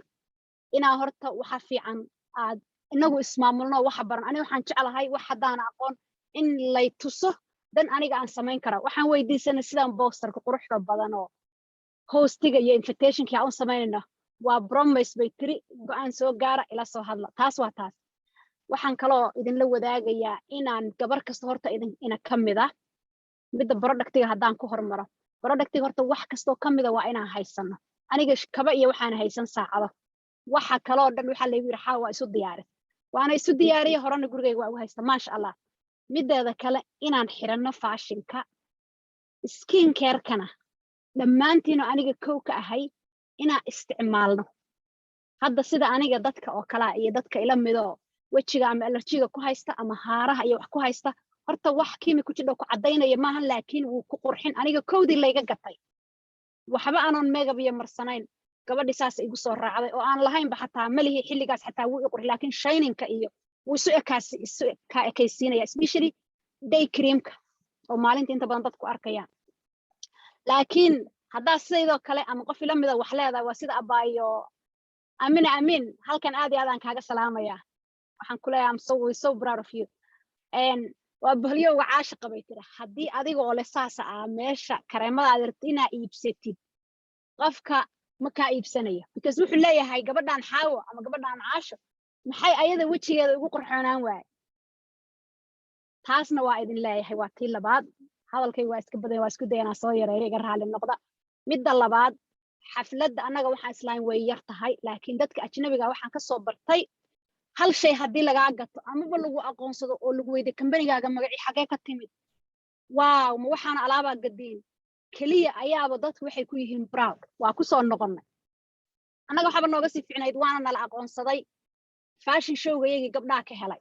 Speaker 4: inaa horta waxa fiican aad inagu ismaamulno waxa baran aniga waxaan jecelahay wax haddaan aqoon in lay tuso dan aniga aan samayn karo waxaan weydiisanay sidaan posterka quruxda badan oo hostiga iyo invitationka aan u samaynayno waa promise bay tiri go'aan soo gaara ila soo hadla taas waa taas waxaan kaloo idinla wadaagayaa inaan gabar kasta horta ina ka mid ah midda productiga haddaan ku hormaro productiga horta wax kastoo ka mid ah waa inaan haysano aniga kaba iyo waxaan haysan saacado waxa kaloo dhan waxa la yiri xaa waa isu diyaarin waana isu diyaariyay horena gurigayga waa u haysta maasha allah mideeda kale inaan xiranno fashinka skin care kana dhammaantiin aniga kow ka ahay inaan isticmaalno hadda sida aniga dadka oo kala iyo dadka ila mido wajiga ama allergiga ku haysta ama haaraha iyo wax ku haysta horta wax kiimiko jidho ku cadeynaya maahan laakiin wuu ku qurxin aniga kowdii layga gatay waxba aanon makeup iyo marsanayn gabadhi saas igu soo raacday oo aan lahayn ba xataa malihi xilligaas xataa wuu qurx laakiin shininka iyo wuu isu ekaysiinaya especially day creamka oo maalinta inta badan dadku arkayaan laakiin haddaa sidoo kale ama qof ila mida wax leedahay waa sida abaayo amin halkan aad iyo aadaan kaaga salaamaya waxaan ku leeyahay so proud of you waa bahliyo caasha qabay tira haddii adigoo le saasa meesha kareemada rabtid inaa iibsatid qofka ma kaa iibsanaya because wuxuu leeyahay gabadhan xaawo ama gabadhan caasho maxay ayada wajigeeda ugu qurxoonaan waay taasna waa idin leeyahay waa tii labaad hadalkay waa iska badan waa isku dayanaa soo yareeyo iga raali noqda midda labaad xafladda annaga waxaan islahayn way yar tahay laakiin dadka ajnabiga waxaan ka soo bartay hal shay haddii lagaa gato amaba lagu aqoonsado oo lagu weydiyo kambanigaaga magacii xagee ka timid waaw ma waxaana alaabaa gadiin keliya ayaaba dadku waxay ku yihiin proud waa ku soo noqonnay annaga waxaba nooga sii fiicnayd waana nala aqoonsaday fashion showga iyagii gabdhaha ka helay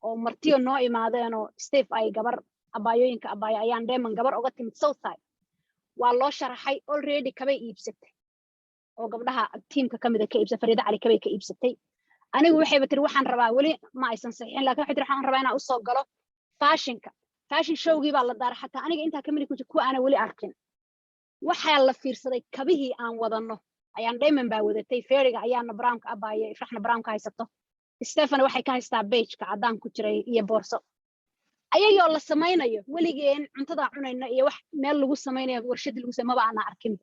Speaker 4: oo martiyo noo imaadeenoo steve ay gabar abaayooyinka abaaya ayaan dheeman gabar uga timid southside waa loo sharaxay already kabay iibsatay oo gabdhaha tiimka ka mida ka iibsatay Fariida Cali kabay ka iibsatay anigu waxayba tiri waxaan rabaa wali ma aysan saxiixin laakiin waxay tiri waxaan rabaa inaan u soo galo fashion showgii baa la daaray xataa aniga intaa kamid ku kuwa aan wali arkin waxaa la fiirsaday kabihii aan wadano ayaan Diamond baa wadatay Feriga ayaana Brownka abaaye Ifraxna Brownka haysato Stephanie waxay ka haystaa beejka cadaan ku jiray iyo boorso ayagoo la samaynayo waligeen cuntada cunayna iyo wax meel lagu samaynayo warshad lagu sameeyo ma aan arkin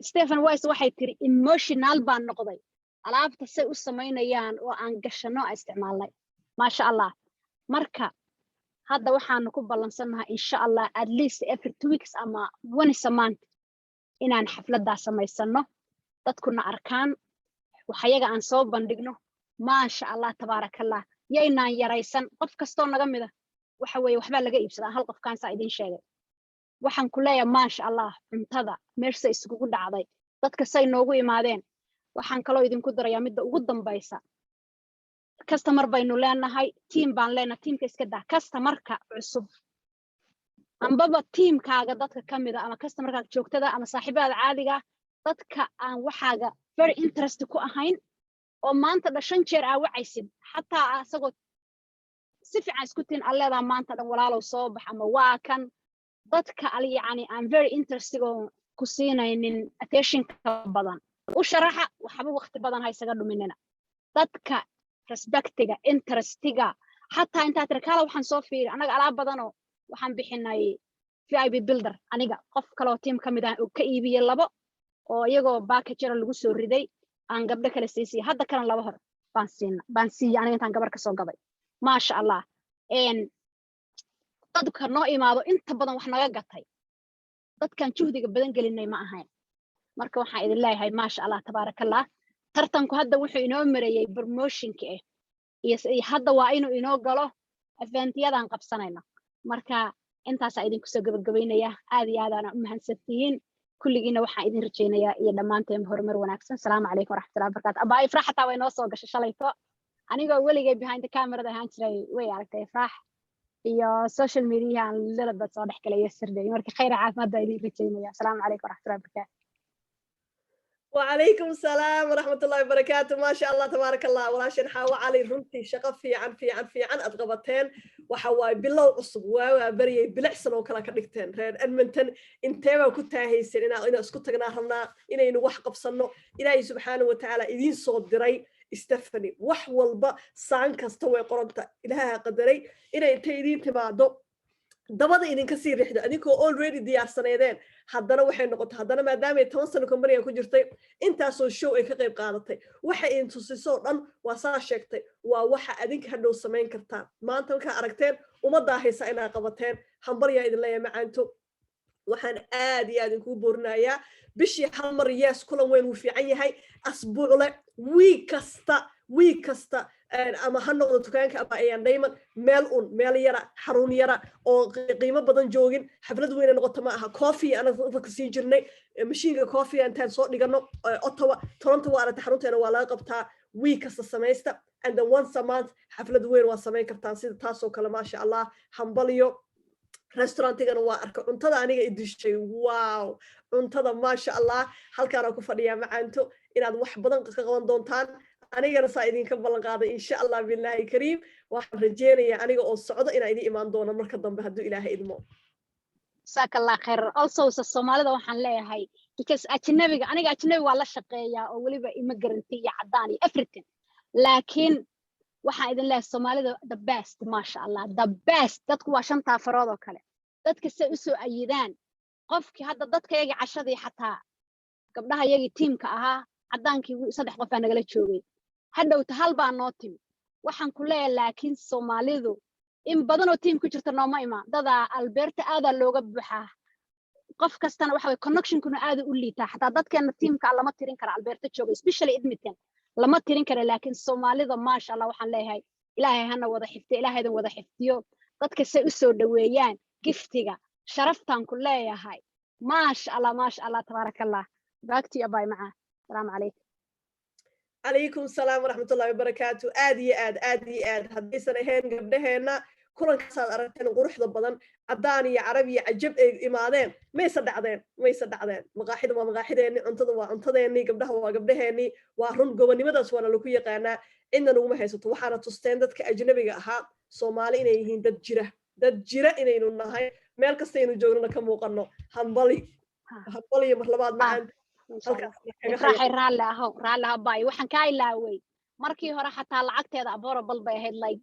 Speaker 4: Stephanie Wise waxay tiri emotional baan noqday alaabta say u samaynayaan oo aan gashano isticmaalnay maasha allah marka hadda waxaan ku ballansanahay insha allah at least every 2 weeks ama once a month inaan xafladda samaysano dadkuna arkaan waxayaga aan soo bandhigno maasha allah tabaarakallah yaynaan yaraysan qof kastoo naga mida waxa weeye waxba laga iibsadaa hal qof kaan saa idin sheegay waxaan ku leeyahay maasha allah cuntada meesha isugu dhacday dadka say noogu imaadeen waxaan kaloo idinku darayaa midda ugu dambaysa customer baynu leenahay team baan leenahay teamka iska daa customerka cusub ambaba teamkaaga dadka kamida ama customerkaaga joogtada ama saaxiibada caadiga dadka aan waxaaga very interested ku ahayn oo maanta dhashan jeer aa wacaysid xataa asagoo si fiican isku tiin alleeda maanta dhan walaalow soo bax ama waa kan dadka yani I'm very interested oo ku siinaynin attention ka badan u sharaxa waxba waqti badan haysaga dhuminina dadka respectiga interestiga xataa inta tirkala waxaan soo fiiri anaga alaab badan oo waxaan bixinay VIP builder aniga qof kale oo team kamid ah oo ka iibiyay labo oo iyagoo package lagu soo riday aan gabdho kale siisay hadda kan laba hor baan siiyay aniga intaan gabar ka soo gaday maasha allah dadka noo imaado inta badan wax naga gatay dadkan juhdiga badan gelinay ma ahayn marka waxaan idin leeyahay maasha allah tabaarakallah tartanku hadda wuxuu inoo marayay promotionka iyo hadda waa inuu inoo galo eventyadan qabsanayna marka intaas ay idinku soo gabagabeynaya aad iyo aad aan u mahadsantihiin kulligiina waxaan idin rajaynayaa iyo dhammaanteen horumar wanaagsan salaamu calaykum waraxmatullahi wabarakaatu abaa ifraax xataa way noo soo gashay shalayto anigoo weligay behind the camera ahaan jiray way aragtay ifraax iyo social media aan lalabad soo dhex galay yesterday marka khayr caafimaad baa idin rajaynaya salaamu calaykum waraxmatullahi wabarakaatu
Speaker 1: وعليكم السلام ورحمة الله وبركاته ما شاء الله تبارك الله ولاشن حاوى علي رنتي شغف في عن أضغبتين وحواي بالله عصب وبري بالعسل وكلا كدكتين رين أدمنتن انتبه كنت هيسين إنا اسكت جناهنا إنا ينوح قبصنا إلهي سبحانه وتعالى إذين صوت دري استفني وحول با سانك استوى قرنتا إلها قدري إنا يتيدين تبعدو dabada idin ka sii rixda adinkoo already diyaarsaneedeen haddana waxay noqotay haddana maadaama ay 10 sano company ku jirtay intaasoo show ay ka qayb qaadatay waxa idin tusisoo dhan waa saa sheegtay waa waxa adinka hadhow samayn kartaan maanta markaa aragteen ummaddaa haysa inaa qabateen hambaryaa idin leeyahay macaanto waxaan aad iyo aad idinku boorinayaa bishii hal mar yes kulan weyn wuu fiican yahay asbuucle week kasta ama ha noqdo dukaanka ama ayaan dayman meel yara xarun yara oo qiimo badan joogin xaflad weyn noqoto ma aha coffee anaga ka sii jirnay mashiinka coffee intaan soo dhigano Ottawa Toronto waa aragtay xarunteena waa laga qabtaa week kasta samaysta and then once a month xaflad weyn waa samayn kartaan sida taasoo kale ma sha Allah hambaliyo restaurantigana waa arka cuntada aniga idishay wow cuntada ma sha Allah halkaan ku fadhiyaa macaanto inaad wax badan ka qaban doontaan anigana saa idinka ballan qaaday insha Allah billahi kariim waxaan rajeenayaa aniga oo socdo inaan idin imaan doono marka dambe hadduu Ilaahay idmo
Speaker 4: saakalla khair also Soomaalida waxaan leeyahay because ajnabiga aniga ajnabi waa la shaqeeyaa oo waliba ima garanti iyo cadaan iyo everything laakiin waxaan idin leeyahay Soomaalida the best masha Allah the best dadku waa shanta farood oo kale dadka si u soo ayidaan qofkii hadda dadkayga cashadii xataa gabdhaha yagi teamka ahaa cadaankii saddex qof aan nagala joogay hadhowta hal baa noo timi waxaan ku leeyahay laakiin Soomaalidu in badan oo team ku jirta nooma imaan dada Alberta aad looga buuxaa qof kastana waxa way connection-kuna aad u liitaa xataa dadkeena teamka lama tirin kara Alberta jooga especially Edmonton lama tirin kara laakiin Soomaalida maasha Allah waxaan leeyahay Ilaahay hana wada xiftiyo Ilaahaydan wada xiftiyo dadka say u soo dhaweeyaan giftiga sharaftan ku leeyahay maasha Allah tabarakallah baagti abay macaa السلام عليكم
Speaker 1: عليكم السلام ورحمة الله وبركاته آدي هذي سنة هين قبلهنا كلن كسر أرتين قروح ضبطن عداني عربي عجب إمادين ما يصدقين مقاحد ما مقاحدين انتظرني قبلهني وهرون قواني مدرس وانا لكوية قانا إننا نوم هيسوت وحنا تستندت كأجنبي ها صومالي إنهين دد جرا إنه النهاية مالك استينو جورنا كموقنا هنبلي مرلبات معن
Speaker 4: إفراحي رالها باي وحن كاي لاوي markii hore xataa lacagteeda aboorable bay ahayd like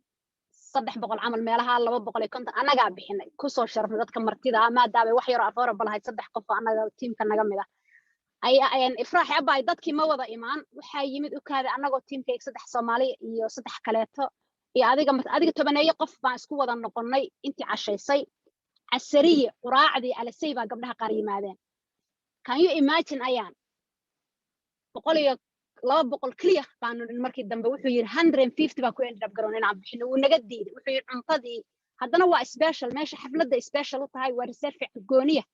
Speaker 4: 300 camal meelaha 200 konton anaga bixinay ku soo sharafnay dadka martida maadaama wax yar aboorable ahayd 3 qof anaga teamka naga mid ah ayaan ifraaxi abay dadkii ma wada imaan waxa yimid u kaaday anagoo teamka 3 Soomaali iyo 3 kaleeto iyo adiga tobaneeyo qof baan isku wada noqonay intii cashaysay casariye quraacdii alasay baa gabdhaha qaar yimaadeen can you imagine ayaan 200 kaliya baanu markii dambe wuxuu yiri 150 baa ku end up garoon inaan bixino uu naga diiday wuxuu yiri cuntadii haddana waa special meesha xafladda special u tahay waa reserve gooniya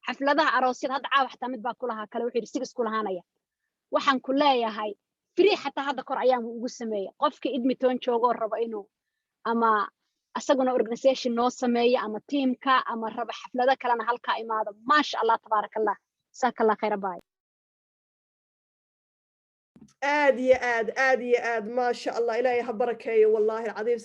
Speaker 4: xafladaha aroosyada hadda caawa xataa mid baa ku lahaa kale wuxuu yiri sigis ku lahaanaya waxaan ku leeyahay free xataa hadda kor ayaan ugu sameeyay qofka Edmonton joogo rabo inuu ama asaguna organization noo sameeyo ama teamka ama raba xaflada kalena halka imaado maasha Allah tabarakallah saakalla khayr baay
Speaker 1: آد ما شاء الله إلهي هبركيه والله العظيم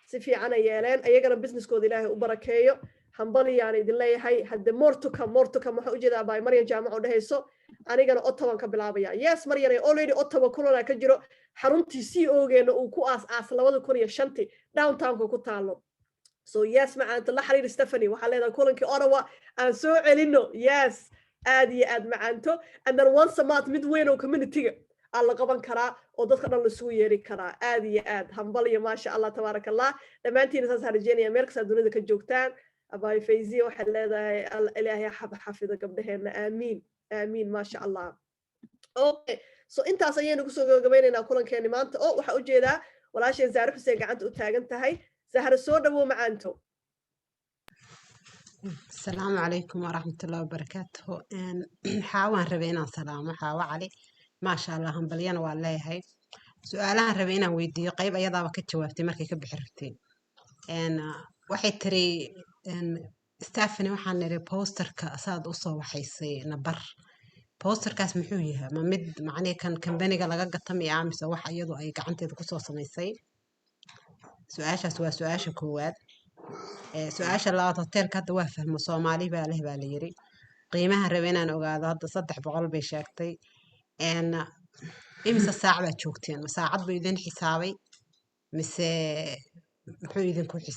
Speaker 1: سفي عنا يالين أيقنا بزنس كود إلهي وبركيه هنبلي يعني دللي هاي هاد مورتوكا ما حوجدا باي مريم جامعة ودهيسو أنا جانا أوتاوا كبلابيا يس مريم already أوتاوا كلنا كجرو حرونتي CEO جينا وكو آس لوادو كوني شنتي داون تاون كو تالو so yes معنا تلا حرير ستيفاني وحلينا كلن كي أروا أن سوء علينو yes آد معنتو and then once a month midwayno community alla qaban karaa oo dadka dhan la soo yeeri karaa aad hambaliyo ma sha Allah tabarakallah dhamaantiin saas harjeynaya meel kasta dunida ka joogtaan abay fayzi waxa leedahay ilaahay xafido gabdhaheena amiin ma sha Allah okay so intaas ayaynu kusoo gabagabaynaynaa kulankeeni maanta oo waxaa ujeedaa walaasheen Zahra Xuseen gacanta u taagan tahay Zahra soo dhawow macaanto
Speaker 3: السلام عليكم ورحمة الله وبركاته حاوان ربينا سلام حاوة علي ما شاء الله هم بليان والله هاي سؤالان ربينا ويدي قيب أيضا وكت جوابتي مركي كبحرتين waxay tiri staffni waxaan niri posterka asaad u soo waxaysay nabar posterkaas muxuu yahay ma mid macnee kan kambaniga laga gatamay aamise wax iyadu ay gacanteeda ku soo samaysay su'aashaas waa su'aasha koowaad su'aasha labaad hoteelka hadda waa fahmo Soomaali baa leh baa la yiri qiimaha rabay inaan ogaado hadda 300 bay sheegtay imisa saac baad joogteen ma saacad buu idin xisaabay mise muxuu idinku